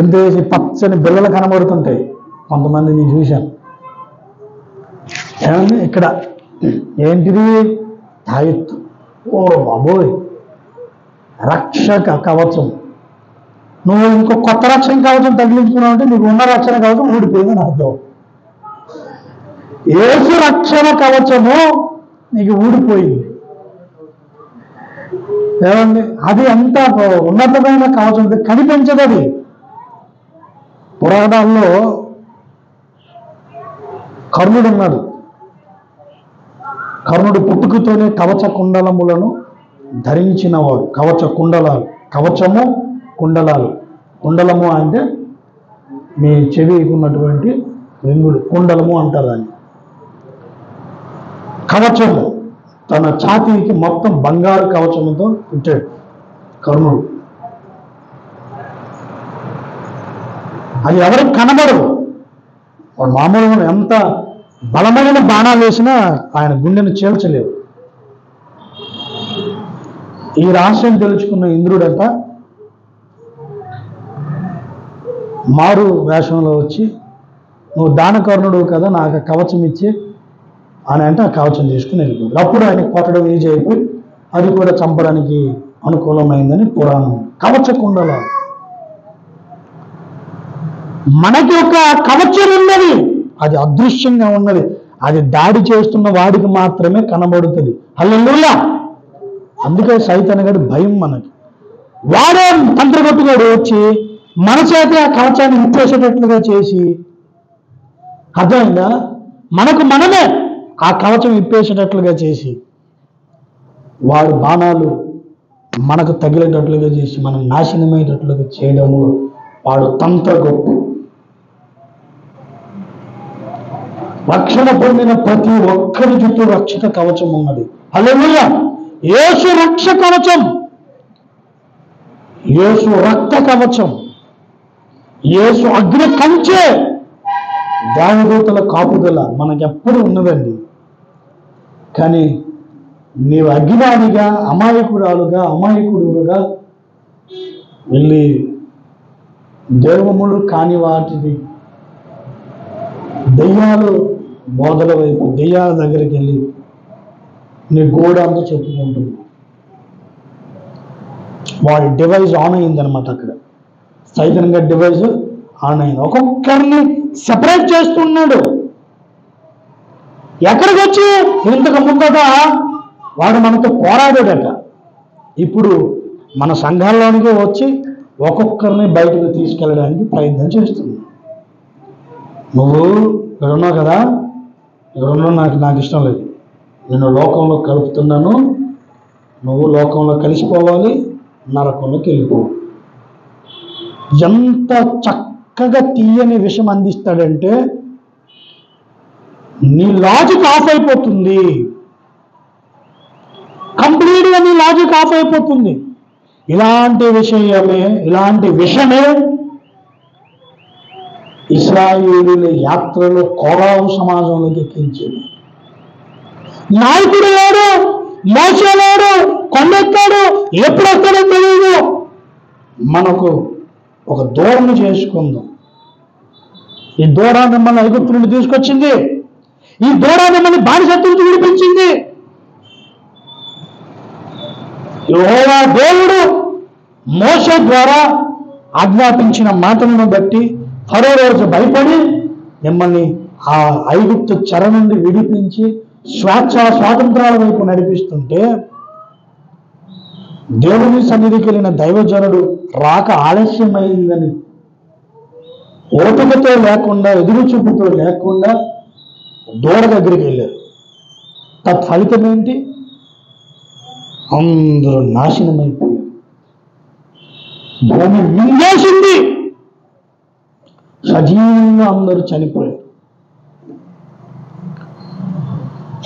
ఎంత వేసి పచ్చని బిళ్ళలు కనబడుతుంటాయి కొంతమంది నేను చూశాను. ఏమండి ఇక్కడ ఏంటిది? తాయెత్తు. ఓ బాబోయ్, రక్షక కవచం. నువ్వు ఇంకో కొత్త రక్షణ కవచం తగిలించుకున్నావు అంటే నీకు ఉన్న రక్షణ కవచం ఊడిపోయిందని అర్థం. యేసు రక్షణ కవచము నీకు ఊడిపోయింది. ఏమండి అది ఎంత ఉన్నతమైన కవచం, కనిపించదు. అది పురాణాల్లో కర్ణుడు ఉన్నాడు. కర్ణుడు పుట్టుకతోనే కవచ కుండలములను ధరించినవాడు. కవచ కుండలాలు, కవచము కుండలాలు. కుండలము అంటే మీ చెవికి ఉన్నటువంటి వెంగుడు, కుండలము అంటారు దాన్ని. కవచము తన ఛాతీకి మొత్తం బంగారు కవచముతో పుట్టాడు కర్ణుడు. అది ఎవరికి కనబడదు. మామూలుగా ఎంత బలమైన బాణాలు వేసినా ఆయన గుండెను చీల్చలేవు. ఈ రహస్యం తెలుసుకున్న ఇంద్రుడంట మారు వేషంలో వచ్చి, నువ్వు దానకర్ణుడు కదా, నాకు కవచం ఇచ్చి అని అంటే ఆ కవచం తీసుకుని వెళ్ళిపోయాడు. అప్పుడు ఆయన కొట్టడం ఈజీ అయిపోయి అది కూడా చంపడానికి అనుకూలమైందని పురాణం. కవచ కుండల మనకి ఒక కవచం ఉన్నది, అది అదృశ్యంగా ఉన్నది. అది దాడి చేస్తున్న వాడికి మాత్రమే కనబడుతుంది. హల్లెలూయా. అందుకే సైతాన్ గారి భయం మనకి. వాడే తంత్రగొట్టుగాడు వచ్చి మన చేత ఆ కవచాన్ని ఇప్పేసేటట్లుగా చేసి, అర్థమైందా, మనకు మనమే ఆ కవచం ఇప్పేసేటట్లుగా చేసి వాడు బాణాలు మనకు తగిలేటట్లుగా చేసి మనం నాశనమయ్యేటట్లుగా చేయడము వాడు తంత్రగొట్టు. రక్షణ పొందిన ప్రతి ఒక్కరి చుట్టూ రక్షక కవచం ఉన్నది. హల్లెలూయా. యేసు రక్ష కవచం, యేసు రక్త కవచం, యేసు అగ్ని కంచె, దేవదూతల కాపుదల మనకెప్పుడు ఉన్నదండి. కానీ నీవు అజ్ఞానిగా, అమాయకురాలుగా, అమాయకుడుగా వెళ్ళి దేవములు కాని వాటిని దెయ్యాలు బోధల వైపు, దెయ్యాల దగ్గరికి వెళ్ళి నీ గోడంతా చెప్పుకుంటుంది. వాడి డివైస్ ఆన్ అయిందనమాట. అక్కడ సైతాన్ గారి డివైస్ ఆన్ అయింది. ఒక్కొక్కరిని సెపరేట్ చేస్తున్నాడు. ఎక్కడికి వచ్చి ఇంతకు ముందట వాడు మనతో పోరాడాడట. ఇప్పుడు మన సంఘాల్లోనికి వచ్చి ఒక్కొక్కరిని బయటకు తీసుకెళ్ళడానికి ప్రయత్నం చేస్తుంది. నువ్వు ఇక్కడ ఉన్నావు కదా, ఇక్కడ ఉన్నావు, నాకు ఇష్టం లేదు, నేను లోకంలో కలుపుతున్నాను, నువ్వు లోకంలో కలిసిపోవాలి, నరకంలోకి వెళ్ళిపోవు. ఎంత చక్కగా తీయని విషయం అందిస్తాడంటే నీ లాజిక్ ఆఫ్ అయిపోతుంది. కంప్లీట్గా నీ లాజిక్ ఆఫ్ అయిపోతుంది. ఇలాంటి విషయమే ఇశ్రాయేలీయుల యాత్రలో కోరావు సమాజంలోకి ఎక్కించింది. నాయకుడు లేడు, మోసే లేడు, కొండెక్కాడు, ఎప్పుడు వస్తాడో తెలియదు. మనకు ఒక దూడను చేసుకుందాం. ఈ దూడ మిమ్మల్ని ఐగుప్తు నుండి తీసుకొచ్చింది. ఈ దూడ మిమ్మల్ని బానిసత్వం నుంచి విడిపించింది. యెహోవా దేవుడు మోసే ద్వారా ఆజ్ఞాపించిన మాటలను బట్టి ఫరో రోజు భయపడి మిమ్మల్ని ఆ ఐగుప్తు చెర నుండి విడిపించి స్వాతంత్రాల వైపు నడిపిస్తుంటే దేవుని సన్నిధికి వెళ్ళిన దైవజనుడు రాక ఆలస్యమైందని ఓపికతో లేకుండా, ఎదురు చూపుతో లేకుండా దూడ దగ్గరికి వెళ్ళారు. తత్ఫలితం ఏంటి? అందరూ నాశనమైపోయారు. భూమి మింగేసింది, సజీవంగా అందరూ చనిపోయారు.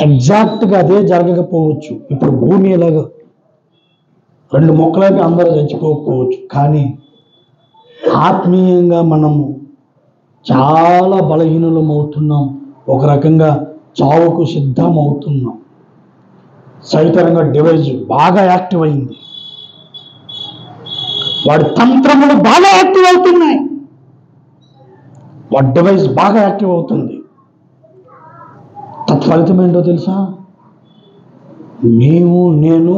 ఎగ్జాక్ట్గా అదే జరగకపోవచ్చు. ఇప్పుడు భూమి ఎలాగ 2 మొక్కలకి అందరూ చచ్చిపోకపోవచ్చు, కానీ ఆత్మీయంగా మనము చాలా బలహీనులం అవుతున్నాం. ఒక రకంగా చావుకు సిద్ధం అవుతున్నాం. సైతరంగా డివైజ్ బాగా యాక్టివ్ అయింది. వాడి తంత్రములు బాగా యాక్టివ్ అవుతున్నాయి. వాడి డివైజ్ బాగా యాక్టివ్ అవుతుంది. తత్ఫలితం ఏంటో తెలుసా? నేను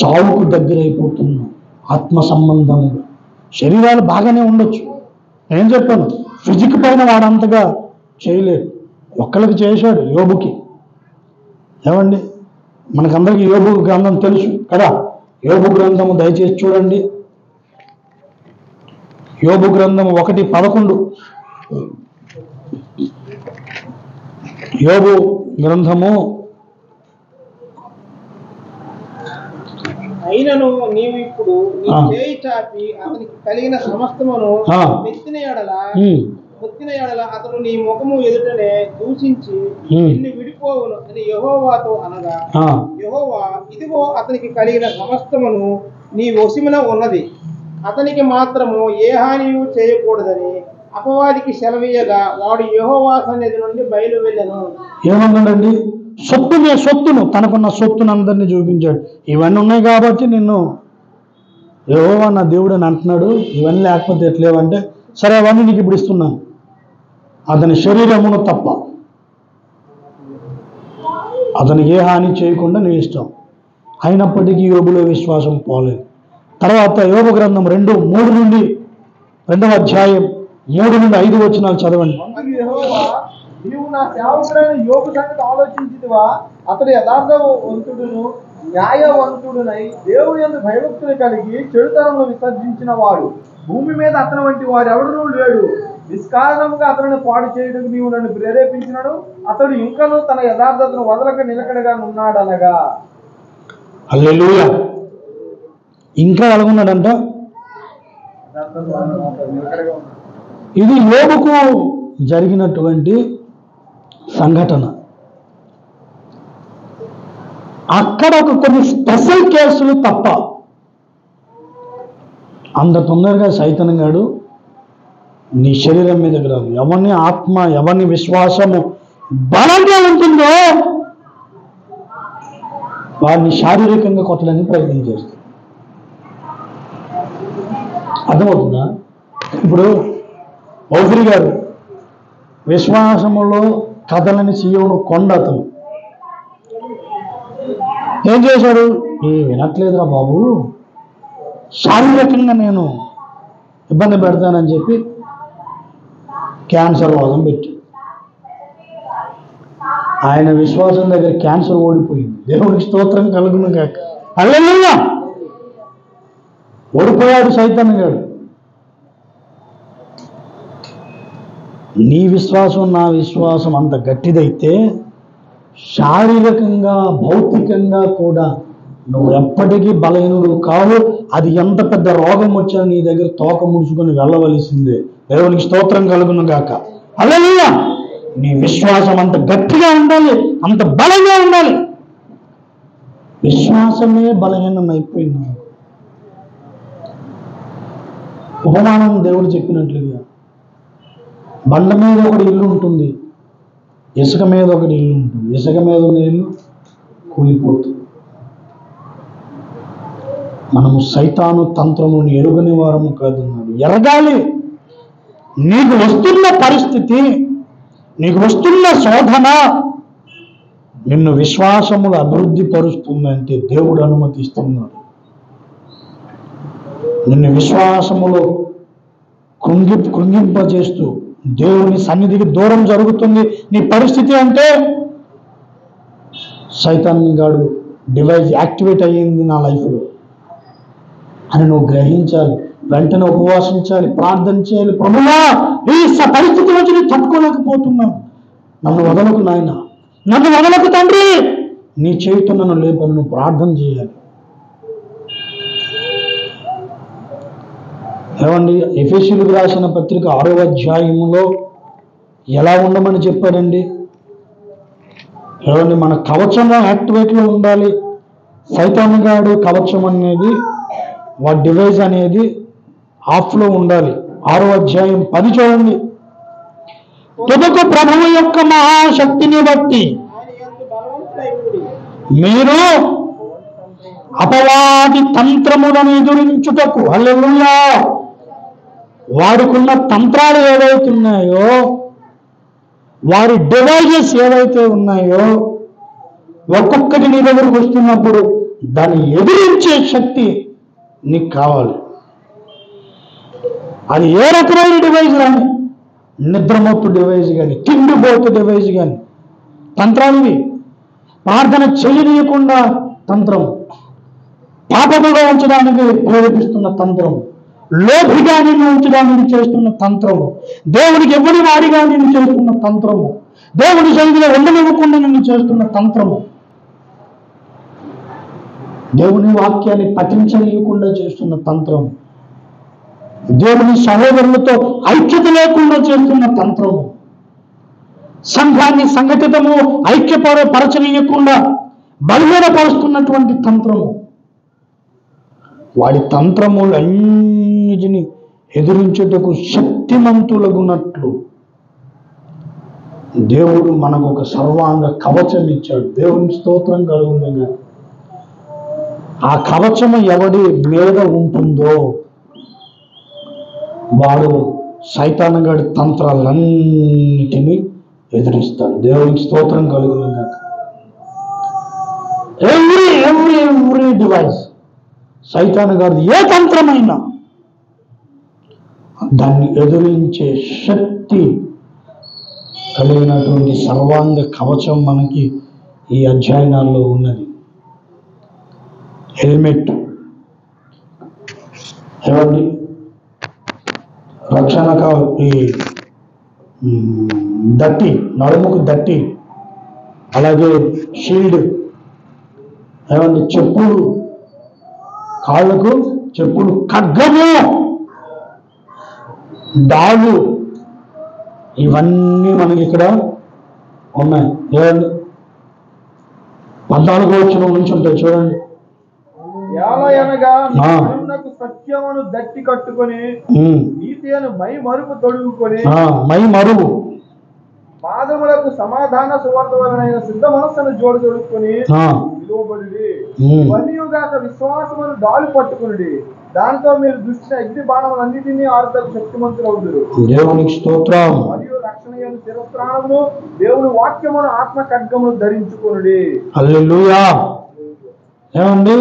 చావుకు దగ్గరైపోతున్నాం. ఆత్మ సంబంధంగా శరీరాలు బాగానే ఉండొచ్చు. నేను చెప్పాను, ఫిజిక్ పైన వాడంతగా చేయలేడు. ఒక్కరికి చేశాడు, యోబుకి. ఏమండి, మనకందరికీ యోబు గ్రంథం తెలుసు కదా. యోబు గ్రంథము దయచేసి చూడండి. యోబు గ్రంథము 1:11. యోబు గ్రంథము. అయినను నీవు ఇప్పుడు నీ చేయి చాపి అతనికి కలిగిన సమస్తమును మెత్తిన ఎడల అతను నీ ముఖము ఎదుటనే దూషించి నిన్ను విడిపోవును అని యెహోవాతో అనగా, యెహోవా, ఇదిగో అతనికి కలిగిన సమస్తమును నీ వశమున ఉన్నది, అతనికి మాత్రము ఏ హానియు చేయకూడదని అపవాదికి సెలవీయగా వాడు యెహోవా సన్నిధి నుండి బయలు వెళ్ళెను. ఏమన్నాడండి? సొత్తును, తనకున్న సొత్తును అందరినీ చూపించాడు. ఇవన్నీ ఉన్నాయి కాబట్టి నిన్ను యెహోవా నా దేవుడు అని అంటున్నాడు. ఇవన్నీ లేకపోతే ఎట్లేవంటే, సరే అవన్నీ నీకు ఇప్పుడు ఇస్తున్నాను, అతని శరీరమును తప్ప అతనికి ఏ హాని చేయకుండా నీ ఇష్టం. అయినప్పటికీ యోబులో విశ్వాసం పోలేదు. తర్వాత యోబు గ్రంథం 2:3 అధ్యాయం 3 నుండి 5 వచనాలు చదవండి. నీవు నా సేవకుడైన యోబు సంగతి ఆలోచించితివా? అతడు యథార్థవంతుడును న్యాయవంతుడునై దేవుని యందు భయభక్తులు కలిగి చెడుతనమును విసర్జించిన వాడు. భూమి మీద అతని వంటి వాడు ఎవడునూ లేడు. నిష్కారణముగా అతనిని పాడు చేయడానికి నీవు నన్ను ప్రేరేపించినను అతడు ఇంకనూ తన యథార్థతను వదలక నిలకడగా ఉన్నాడనగా. హల్లెలూయా. ఇంకా ఎలాగున్నాడంట? ఇది యోబుకు జరిగినటువంటి సంఘటన. అక్కడ కొన్ని స్పెషల్ కేసులు తప్ప అంత తొందరగా సైతాన్ గాడు నీ శరీరం మీదకి రాదు. ఎవరిని ఆత్మ, ఎవరిని విశ్వాసము బలంగా ఉంటుందో వారిని శారీరకంగా కొట్టడానికి ప్రయత్నం చేస్తారు. అర్థమవుతుందా? ఇప్పుడు ఓఫిరి గారు విశ్వాసములో కథలని సీయోను కొండ. అతను ఏం చేశాడు? వినట్లేదురా బాబు, శారీరకంగా నేను ఇబ్బంది పెడతానని చెప్పి క్యాన్సర్ వాదం పెట్టి ఆయన విశ్వాసం దగ్గర క్యాన్సర్ ఓడిపోయింది. దేవునికి స్తోత్రం కలుగును గాక. హల్లెలూయా. ఓడిపోయాడు సైతాన్ గాడు. నీ విశ్వాసం, నా విశ్వాసం అంత గట్టిదైతే శారీరకంగా, భౌతికంగా కూడా నువ్వు ఎప్పటికీ బలహీనుడు కావు. అది ఎంత పెద్ద రోగం వచ్చినా నీ దగ్గర తోక ముడుచుకొని వెళ్ళవలసిందే. దేవునికి స్తోత్రం కలుగును గాక. హల్లెలూయా. నీ విశ్వాసం అంత గట్టిగా ఉండాలి, అంత బలంగా ఉండాలి. విశ్వాసమే బలహీనం అయిపోయింది. ఉపమానం దేవుడు చెప్పినట్లుగా బండ మీద ఒకటి ఇల్లు ఉంటుంది, ఇసుక మీద ఒకటి ఇల్లు ఉంటుంది. ఇసుక మీద ఉన్న ఇల్లు కూలిపోతుంది. మనము సైతాను తంత్రమును ఎరుగని వారము కాదన్నాడు. ఎరగాలి. నీకు వస్తున్న పరిస్థితి, నీకు వస్తున్న శోధన నిన్ను విశ్వాసములు అభివృద్ధి పరుస్తుందంటే దేవుడు అనుమతిస్తున్నాడు. నిన్ను విశ్వాసములో కృంగింపజేస్తూ దేవుని సన్నిధికి దూరం జరుగుతుంది నీ పరిస్థితి అంటే సైతాన్ గాడు డివైస్ యాక్టివేట్ అయ్యింది నా లైఫ్లో అని నువ్వు గ్రహించాలి. వెంటనే ఉపవాసించాలి, ప్రార్థన చేయాలి. ప్రభువా, ఈ పరిస్థితి నుంచి నేను తట్టుకోలేకపోతున్నాను, నన్ను వదలకు నాయన, నన్ను వదలకు తండ్రి, నీ చేతితో నన్ను లేపని నువ్వు ప్రార్థన చేయాలి. ఏమండి, ఎఫెసీయులకు రాసిన పత్రిక 6వ అధ్యాయములో ఎలా ఉండమని చెప్పారండి? ఏమండి, మన కవచం యాక్టివేట్లో ఉండాలి. సైతాన్ గాడు కవచం అనేది, వాడి డివైస్ అనేది ఆఫ్లో ఉండాలి. 6వ అధ్యాయం 10 చూడండి. తుదకు ప్రభువు యొక్క మహాశక్తిని బట్టి మీరు అపవాది తంత్రములను ఎదురించుటకు, హల్లెలూయా, వాడుకున్న తంత్రాలు ఏవైతే ఉన్నాయో, వారి డివైజెస్ ఏవైతే ఉన్నాయో, ఒక్కొక్కటి నీ దగ్గరకు వస్తున్నప్పుడు దాన్ని ఎదిరించే శక్తి నీకు కావాలి. అది ఏ రకమైన డివైజ్ కానీ, నిద్రమత్తు డివైజ్ కానీ, తిండిపోతు డివైజ్ కానీ, తంత్రాలు. ప్రార్థన చేయనీయకుండా తంత్రం, పాపముగా ఉంచడానికి ప్రేరేపిస్తున్న తంత్రం, లోభిగా నిన్ను ఉంచడానికి చేస్తున్న తంత్రము, దేవునికి ఎవరి వాడిగా నిన్ను చేస్తున్న తంత్రము, దేవుని సన్నిధిలో ఉండనివ్వకుండా నిన్ను చేస్తున్న తంత్రము, దేవుని వాక్యాన్ని పఠించనీయకుండా చేస్తున్న తంత్రము, దేవుని సహోదరులతో ఐక్యత లేకుండా చేస్తున్న తంత్రము, సంఘాన్ని సంఘటితము ఐక్యపరచనీయకుండా బలహీనపరుస్తున్నటువంటి తంత్రము. వాడి తంత్రములన్నిటిని ఎదురించుటకు శక్తిమంతులగున్నట్లు దేవుడు మనకు ఒక సర్వాంగ కవచం ఇచ్చాడు. దేవుని స్తోత్రం కలుగునుగా. ఆ కవచము ఎవడి మీద ఉంటుందో వాడు సైతానగాడి తంత్రాలన్నిటినీ ఎదిరిస్తాడు. దేవునికి స్తోత్రం కలుగునుగా. ఎవ్రీ డివైస్, సైతానగాడిది ఏ తంత్రమైనా దాన్ని ఎదిరించే శక్తి కలిగినటువంటి సర్వాంగ కవచం మనకి ఈ అధ్యయనాల్లో ఉన్నది. హెల్మెట్ ఏమండి, రక్షణ ఈ దట్టి, నడుముకు దట్టి, అలాగే షీల్డ్, ఏమండి చెప్పులు, కాళ్ళకు చెప్పులు, ఖడ్గము, డాలు, ఇవన్నీ మనకి ఇక్కడ ఉన్నాయి. ఏమండి 14వ వచనం నుంచి ఉంటాయి చూడండి. సత్యమును దట్టి కట్టుకొని నీతి అను మై మరుపు తొడుగుకొని మై మరువు పాదములకు సమాధాన సువార్తమైన సిద్ధ మనస్సును జోడు తొడుక్కొని విలువబడి వన్యుగాక విశ్వాసమును డాలు పట్టుకుని దాంతో మీరు దృష్టిన అగ్ని బాణములన్నిటినీ ఆరుతకు శక్తిమంతులవుదురు. దేవునికి స్తోత్రం. మరియు రక్షణ శిరస్త్రాణమును దేవుని వాక్యమును ఆత్మ ఖడ్గమును ధరించుకొనుడి. హల్లెలూయా. ఏమండి,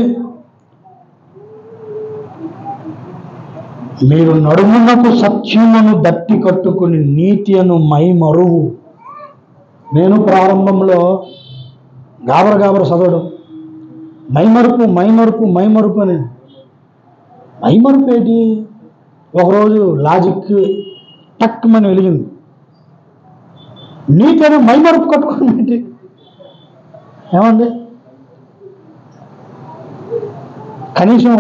మీరు నడుమునకు సత్యమును దట్టి కట్టుకుని నీతి అను మై మరువు. నేను ప్రారంభంలో గాబర చదవడం, మైమరుపు మైమరుపు మైమరుపు అని. మైమరుపు ఏంటి? ఒకరోజు లాజిక్ టక్కుమని వెలిగింది. నీతి అను మైమరుపు కట్టుకుని ఏంటి? ఏమండి, కనీసం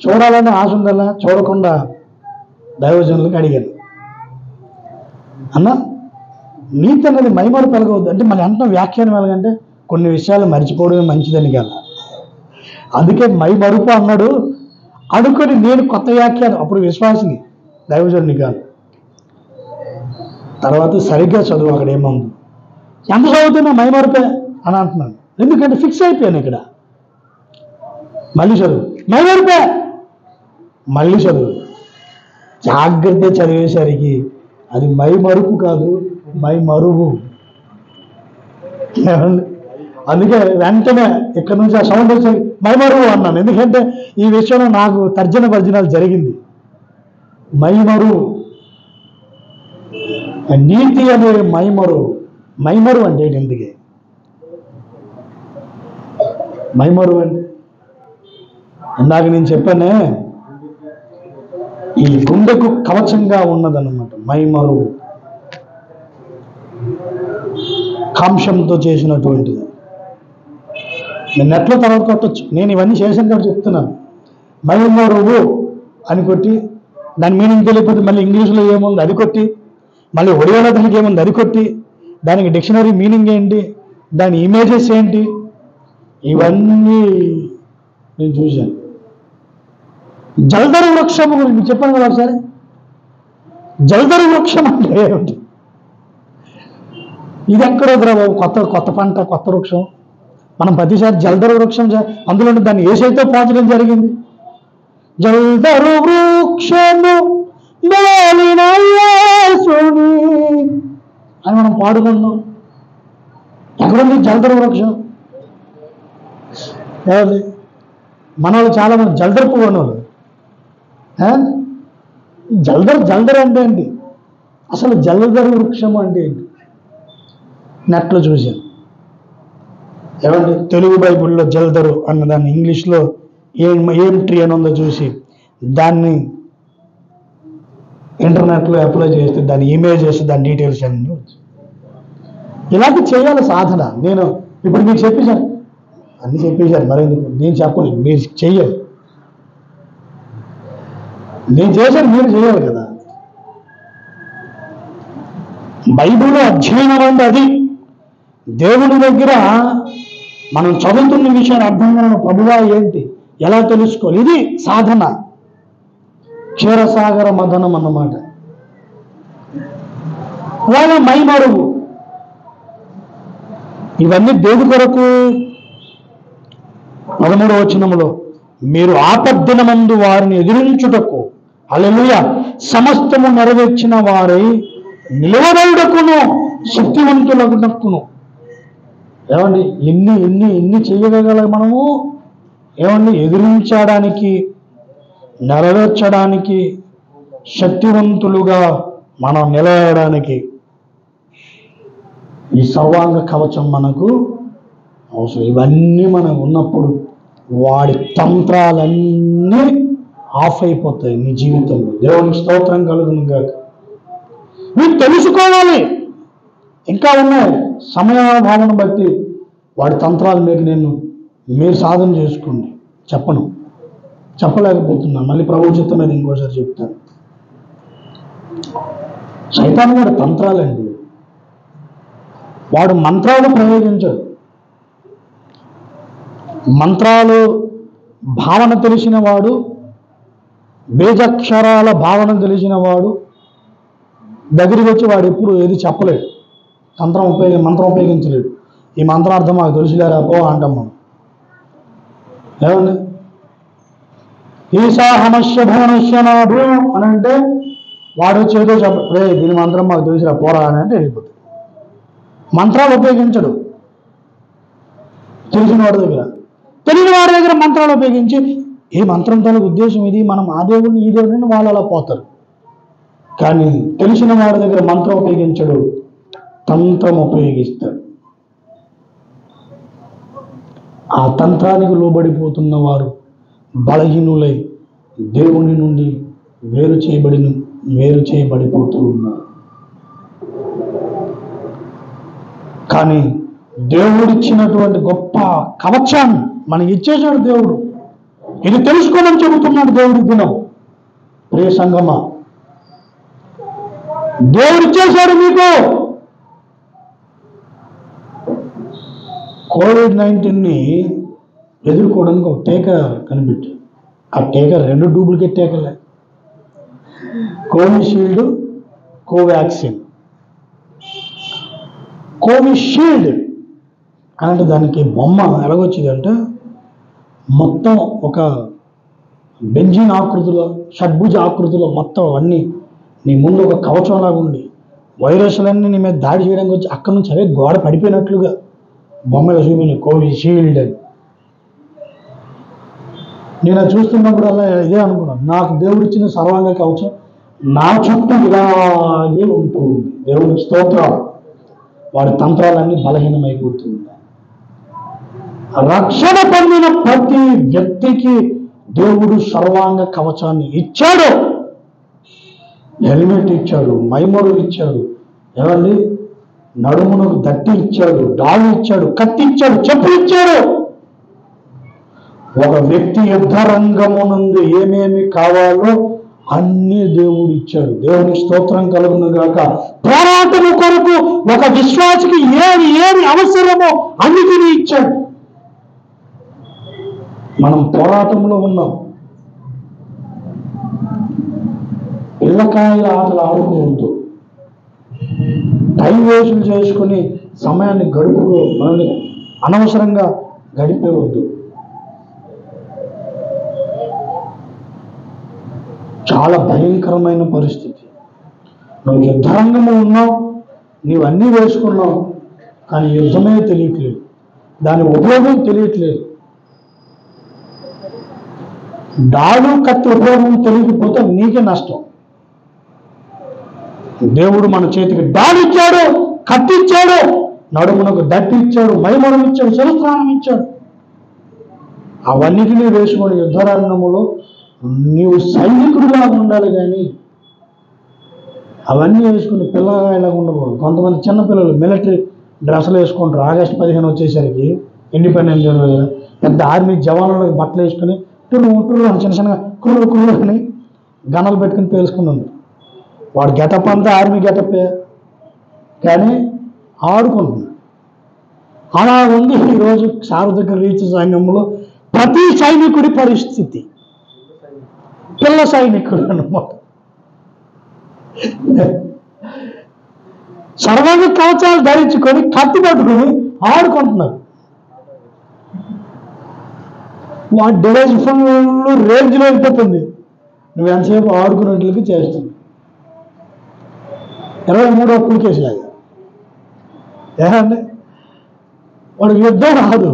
చూడాలని ఆశ ఉండాలా? చూడకుండా దైవజనులకు అడిగాను, అన్న నీతి అనేది మైమరుపు వెలగవద్దు అంటే, మన ఎంత వ్యాఖ్యానం వెలగంటే కొన్ని విషయాలు మర్చిపోవడమే మంచిదని కదా, అందుకే మైమరుపు అన్నాడు అనుకొని నేను కొత్త వ్యాఖ్యానం, అప్పుడు విశ్వాసిని దైవజనుని కాదు. తర్వాత సరిగ్గా చదువు, అక్కడ ఏముంది, ఎంత చదువుతున్నా మైమరుపే అని అంటున్నాను. ఎందుకంటే ఫిక్స్ అయిపోయాను ఇక్కడ. మళ్ళీ చదువు, మైమరుపే, మళ్ళీ చదువు. జాగ్రత్త చదివేసరికి అది మైమరుపు కాదు, మైమరువు. అందుకే వెంటనే ఇక్కడ నుంచి ఆ సౌండ్ వచ్చి మైమరువు అన్నాను. ఎందుకంటే ఈ విషయంలో నాకు తర్జన భర్జనాలు జరిగింది. మైమరువు నీతి అనే మైమరు అంటే ఎందుకే మైమరు అంటే ఇందాక నేను చెప్పానే ఈ గుండెకు కవచంగా ఉన్నదన్నమాట మైమరు, కాంశంతో చేసినటువంటిది. నేను నెట్లో తర్వాత కొట్టచ్చు, నేను ఇవన్నీ చేశాను కాబట్టి చెప్తున్నాను. మైమరువు అని కొట్టి దాని మీనింగ్ తెలియకపోతే మళ్ళీ ఇంగ్లీష్లో ఏముంది అది కొట్టి, మళ్ళీ ఒడియాలో దానికి ఏముంది అది కొట్టి, దానికి డిక్షనరీ మీనింగ్ ఏంటి, దాని ఇమేజెస్ ఏంటి, ఇవన్నీ నేను చూశాను. జల్దరు వృక్షము గురించి చెప్పాను కదా ఒకసారి. జల్దరు వృక్షం అంటే ఏమిటి? ఇది ఎక్కడ బాబు, కొత్త పంట, కొత్త వృక్షం. మనం ప్రతిసారి జల్దరు వృక్షం అందులో దాన్ని ఏసైతో పోల్చడం జరిగింది. జల్దరు వృక్షము మేలిన యేసుని అని మనం పాడుకున్నాం. ఎక్కడుంది జల్దరు వృక్షం? ఏది మన వాళ్ళు చాలా మంది జల్దరు పువ్వు అన్నారు. జల్దరు అంటే ఏంటి? అసలు జల్దరు వృక్షం అంటే ఏంటి? నెట్లో చూశాను. ఏమండి తెలుగు బైబిల్లో జల్దరు అన్నదాన్ని ఇంగ్లీష్లో ఏం ట్రీ అని ఉందో చూసి దాన్ని ఇంటర్నెట్లో అప్లై చేస్తే దాని ఇమేజెస్, దాని డీటెయిల్స్ అన్నీ ఇలాంటి చేయాలి సాధన. నేను ఇప్పుడు మీకు చెప్పేశాను, అన్నీ చెప్పేశాను, మరెందుకు నేను చెప్పను, మీరు చెయ్యాలి. నేను చేశాను, మీరు చేయాలి కదా. బైబిల్లో అధ్యయనం అంటే అది. దేవుని దగ్గర మనం చదువుతున్న విషయాన్ని అర్థం కాని ప్రభువా ఏంటి, ఎలా తెలుసుకోవాలి, ఇది సాధన. క్షీరసాగర మదనం అన్నమాట. అలాగే మైమరువు, ఇవన్నీ దేని కొరకు? 13వ వచనములో మీరు ఆపద్దినమందు వారిని ఎదిరించుటకు హల్లెలూయా సమస్తము నెరవేర్చిన వారై నిలవబడుటకును శక్తివంతులగుటకును. ఏమండి ఎన్ని చేయగల మనము? ఏమండి ఎదిరించడానికి, నెరవేర్చడానికి, శక్తివంతులుగా మనం నిలవడానికి ఈ సర్వాంగ కవచం మనకు అవసరం. ఇవన్నీ మనం ఉన్నప్పుడు వాడి తంత్రాలన్నీ ఆఫ్ అయిపోతాయి నీ జీవితంలో. దేవునికి స్తోత్రం కలుగును గాక. మీరు తెలుసుకోవాలి. ఇంకా ఉన్నాయి, సమయాభావన బట్టి వాడి తంత్రాలు మీరు సాధన చేసుకోండి. చెప్పలేకపోతున్నాను, మళ్ళీ ప్రభు చిత్తం మీద ఇంకోసారి చెప్తాను. సైతాను వాడి తంత్రాలండి. వాడు మంత్రాలు ప్రయోగించాడు. మంత్రాలు భావన తెలిసిన వాడు, బీజాక్షరాల భావన తెలిసిన వాడు దగ్గరికి వచ్చి వాడు ఎప్పుడు ఏది చెప్పలేడు, మంత్రం ఉపయోగించలేడు. ఈ మంత్రార్థం మాకు తెలుసులేరా పో అంటాం మనం. ఏమండి ఈశా హమస్య భవనస్య నాడు అని అంటే వాడు వచ్చి ఏదో చెప్ప, దీని మంత్రం మాకు తెలుసురా పోరా అని అంటే వెళ్ళిపోతుంది. మంత్రాలు ఉపయోగించడు తెలిసిన వాడి దగ్గర. తెలియని వాడి దగ్గర మంత్రాలు ఉపయోగించి ఏ మంత్రం తన ఉద్దేశం ఇది, మనం ఆ దేవుడిని ఈ దేవుడిని వాళ్ళు అలా పోతారు. కానీ తెలిసిన వాడి దగ్గర మంత్రం ఉపయోగించడు, తంత్రం ఉపయోగిస్తాడు. ఆ తంత్రానికి లోబడిపోతున్న వారు బలహీనులై దేవుని నుండి వేరు చేయబడిపోతూ ఉన్నారు. కానీ దేవుడిచ్చినటువంటి గొప్ప కవచాన్ని మనకి ఇచ్చేసాడు దేవుడు. ఇది తెలుసుకోమని చెబుతున్నాడు దేవుడి దినం. ప్రియ సంగమా, దేవుడు ఇచ్చేశాడు మీకు. కోవిడ్-19ని ఎదుర్కోవడానికి ఒక టీకా కనిపెట్టారు. ఆ టీకా 2 డూప్లికేట్ టీకాలే, కోవిషీల్డ్, కోవాక్సిన్. కోవిషీల్డ్ అంటే దానికి బొమ్మ ఎలాగొచ్చిందంటే మొత్తం ఒక బెంజిన్ ఆకృతిలో, షడ్భుజ ఆకృతిలో మొత్తం అన్నీ నీ ముందు ఒక కవచంలాగా ఉండి వైరస్లన్నీ నీ మీద దాడి చేయడానికి వచ్చి అక్కడి నుంచి అవే గోడ పడిపోయినట్లుగా బొమ్మలు చూపింది కోవిషీల్డ్ అని. నేను అది చూస్తున్నప్పుడు అలా ఇదే అనుకున్నాను, నాకు దేవుడు ఇచ్చిన సర్వాంగ కవచం నా చుట్టూ ఇలాగే ఉంటుంది. దేవునికి స్తోత్రం. వాడి తంత్రాలన్నీ బలహీనమైపోతుంది. రక్షణ పొందిన ప్రతి వ్యక్తికి దేవుడు సర్వాంగ కవచాన్ని ఇచ్చాడు. హెల్మెట్ ఇచ్చాడు, మైమరు ఇచ్చాడు, ఏమండి నడుమునకు దట్టి ఇచ్చాడు, డాలు ఇచ్చాడు, కత్తి ఇచ్చాడు, చెప్పులు ఇచ్చాడు. ఒక వ్యక్తి యుద్ధ రంగమునందు ఏమేమి కావాలో అన్ని దేవుడు ఇచ్చాడు. దేవుని స్తోత్రం కలుగును గాక. పోరాటము కొరకు ఒక విశ్వాసికి ఏది అవసరమో అన్నిటినీ ఇచ్చాడు. మనం పోరాటంలో ఉన్నాం. పిల్లకాయల ఆటలు ఆడుకుంటూ టైం వేస్ట్ చేసుకుని సమయాన్ని మనల్ని అనవసరంగా గడిపేవద్దు. చాలా భయంకరమైన పరిస్థితి. నువ్వు యుద్ధరంగంలో ఉన్నావు, నీవన్నీ వేసుకున్నావు, కానీ యుద్ధమే తెలియట్లేదు, దాని ఉపయోగం తెలియట్లేదు. డాలు కత్తి ఉపయోగం తెలియకపోతే నీకే నష్టం. దేవుడు మన చేతికి డాలు ఇచ్చాడు, కత్తి ఇచ్చాడు, నడుమునకు దట్టి ఇచ్చాడు, మైమరం ఇచ్చాడు, శిరస్త్రాణం ఇచ్చాడు. అవన్నిటినీ వేసుకొని యుద్ధరంగంలో నీవు సైనికుడిగా ఉండాలి, కానీ అవన్నీ వేసుకుని పిల్లగాయలాగా ఉండకూడదు. కొంతమంది చిన్నపిల్లలు మిలిటరీ డ్రెస్సులు వేసుకుంటారు. ఆగస్టు 15 వచ్చేసరికి ఇండిపెండెన్స్ డే రోజున పెద్ద ఆర్మీ జవాన్లకు బట్టలు వేసుకుని టూరు అని చిన్న చిన్నగా కుర్రు అని గనలు పెట్టుకుని పేలుసుకున్నాడు. వాడు గెటప్ అంతా ఆర్మీ గెటప్పే, కానీ ఆడుకుంటున్నాడు. అలా ఉంది ఈరోజు సార్వత్రిక రీచ్ సంఘంలో ప్రతి సైనికుడి పరిస్థితి. పిల్ల సైనికుడు అన్నమాట. సర్వాంగ కవచాలు ధరించుకొని కత్తి పట్టుకొని ఆడుకుంటున్నారు. వాడి డివైస్ ఫుల్ రేంజ్లో వెళ్ళిపోతుంది. నువ్వు ఎంతసేపు ఆడుకున్నట్లకి చేస్తుంది. 23వ పులికేసిలాగా ఏమండి, వాడు యుద్ధం రాదు.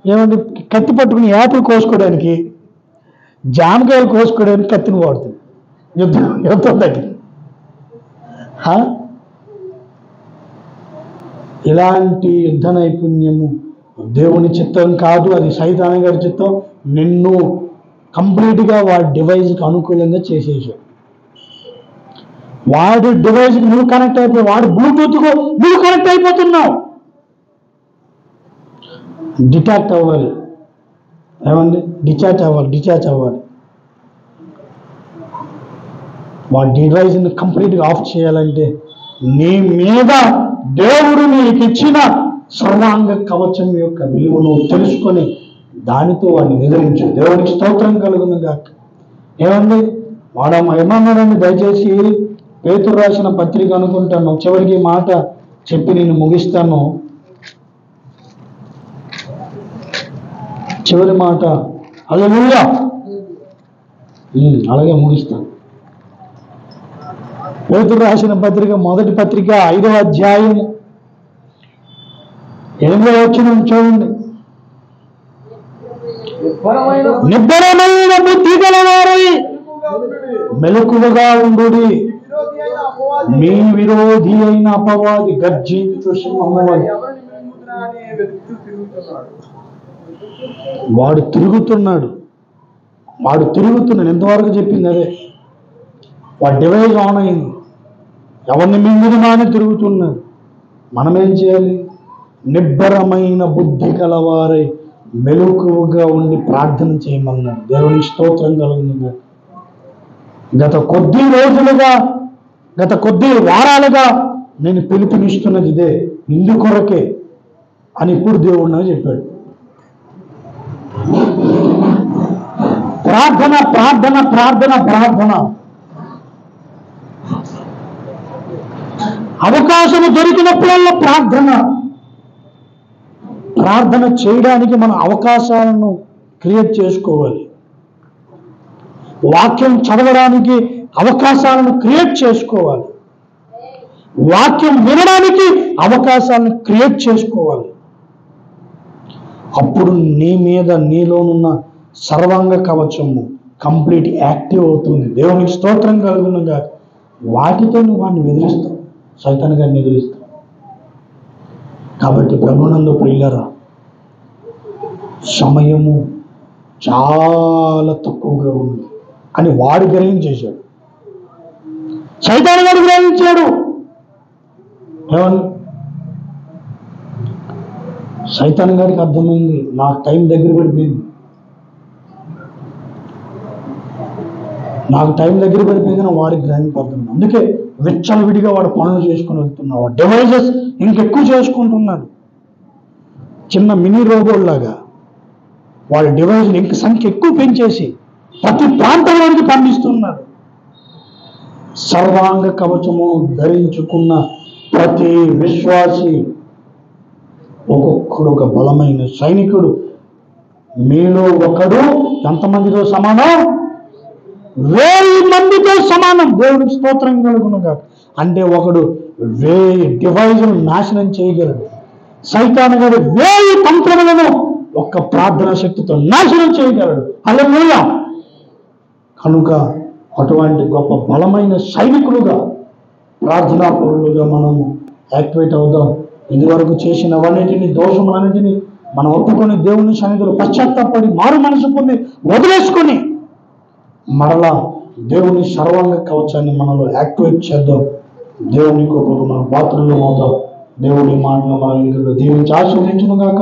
ఏమంటే కత్తి పట్టుకుని యాపిల్ కోసుకోవడానికి, జామకాయలు కోసుకోవడానికి కత్తిని వాడుతుంది. యుద్ధం దగ్గర ఇలాంటి యుద్ధ నైపుణ్యము దేవుని చిత్తం కాదు, అది సైతాను గారి చిత్తం. నిన్ను కంప్లీట్గా వాడి డివైజ్కి అనుకూలంగా చేసేసాడు. వాడి డివైజ్కి నువ్వు కనెక్ట్ అయిపోయి, వాడి బ్లూటూత్కు నువ్వు కనెక్ట్ అయిపోతున్నావు. డిటాక్ట్ అవ్వాలి, ఏమండి డిటాచ్ అవ్వాలి. వాడి డివైజ్ని కంప్లీట్గా ఆఫ్ చేయాలంటే నీ మీద దేవుడు నీకు ఇచ్చిన సర్వాంగ కవచం యొక్క విలువను తెలుసుకొని దానితో వాడిని ఎదిరించు. దేవునికి స్తోత్రం కలుగును గాక. ఏమండి ఏమన్నాడండి, దయచేసి పేతురు రాసిన పత్రిక అనుకుంటాను, చివరికి మాట చెప్పి నేను ముగిస్తాను. చివరి మాట హల్లెలూయా, అలాగే ముగిస్తాను. పేతురు రాసిన పత్రిక మొదటి పత్రిక 5వ అధ్యాయం 8వ వచనం చూడండి. నిబ్బరమైన బుద్ధి గలవారై మెలకువగా ఉండుడి, మీ విరోధి అయిన అపవాది గర్జించు సింహమువలె వాడు తిరుగుతున్నాడు. ఎంతవరకు చెప్పింది అదే. వాడి డివైజ్ ఆన్ అయింది, ఎవరిని మింగుదమాని తిరుగుతున్నాడు. మనమేం చేయాలి? నిబ్బరమైన బుద్ధి కలవారై మెలకువగా ఉండి ప్రార్థన చేయమన్నాడు. దేవుని స్తోత్రం కలుగుతుంది. గత కొద్ది వారాలుగా నేను పిలుపునిస్తున్నది ఇదే, ఇందుకొరకే అని ఇప్పుడు దేవుడు నాకు చెప్పాడు. ప్రార్థన ప్రార్థన ప్రార్థన ప్రార్థన. అవకాశం దొరికినప్పుడల్లా ప్రార్థన చేయడానికి మన అవకాశాలను క్రియేట్ చేసుకోవాలి. వాక్యం చదవడానికి అవకాశాలను క్రియేట్ చేసుకోవాలి. వాక్యం వినడానికి అవకాశాలను క్రియేట్ చేసుకోవాలి. అప్పుడు నీ మీద నీలోనున్న సర్వాంగ కవచము కంప్లీట్ యాక్టివ్ అవుతుంది. దేవునికి స్తోత్రం కలుగునుగా. వాటితో నువ్వు వాడిని ఎదిరిస్తావు, సైతాన్ గారిని ఎదిరిస్తావు. కాబట్టి ప్రభునందు ప్రియులరా, సమయము చాలా తక్కువగా ఉంది అని వాడు గ్రహించేశాడు, సైతాన్ గారు గ్రహించాడు. ఏమని? సైతాన్ గారికి అర్థమైంది, నా టైం దగ్గర పడిపోయింది, నాకు టైం దగ్గర పడిపోయిందని వాడికి గ్రహింపడుతుంది. అందుకే విచ్చలవిడిగా వాడు పనులు చేసుకుని వెళ్తున్నాడు, వాడు డివైజెస్ ఇంకెక్కువ చేసుకుంటున్నాడు. చిన్న మినీ రోబోల్లాగా వాడి డివైజ్ ఇంక సంఖ్య ఎక్కువ పెంచేసి ప్రతి ప్రాంతంలోనికి పంపిస్తున్నాడు. సర్వాంగ కవచము ధరించుకున్న ప్రతి విశ్వాసి ఒక్కొక్కడు ఒక బలమైన సైనికుడు. మీలో ఒకడు ఎంతమందితో సమానం? 1000 మందితో సమానం. దేవుడికి స్తోత్రం కలుగునుగా. అంటే ఒకడు 1000 డివైజులు నాశనం చేయగలడు. సైతాన్ గారు 1000 తంత్రములను ఒక్క ప్రార్థన శక్తితో నాశనం చేయగలడు. హల్లెలూయా. కనుక అటువంటి గొప్ప బలమైన సైనికులుగా, ప్రార్థనా పరులుగా మనము యాక్టివేట్ అవుదాం. ఇదివరకు చేసినవన్నిటిని, దోషములన్నిటినీ మనం ఒప్పుకొని దేవుని సన్నిధిలో పశ్చాత్తాపడి మారు మనసు పొంది వదిలేసుకొని మరలా దేవుని సర్వాంగ కవచాన్ని మనలో యాక్టివేట్ చేద్దాం. దేవుని కృపకు మనం పాత్రలు అవుదాం. దేవుని మాటలు మన ఇంట్లో దీవించి ఆశీర్వదించును గాక.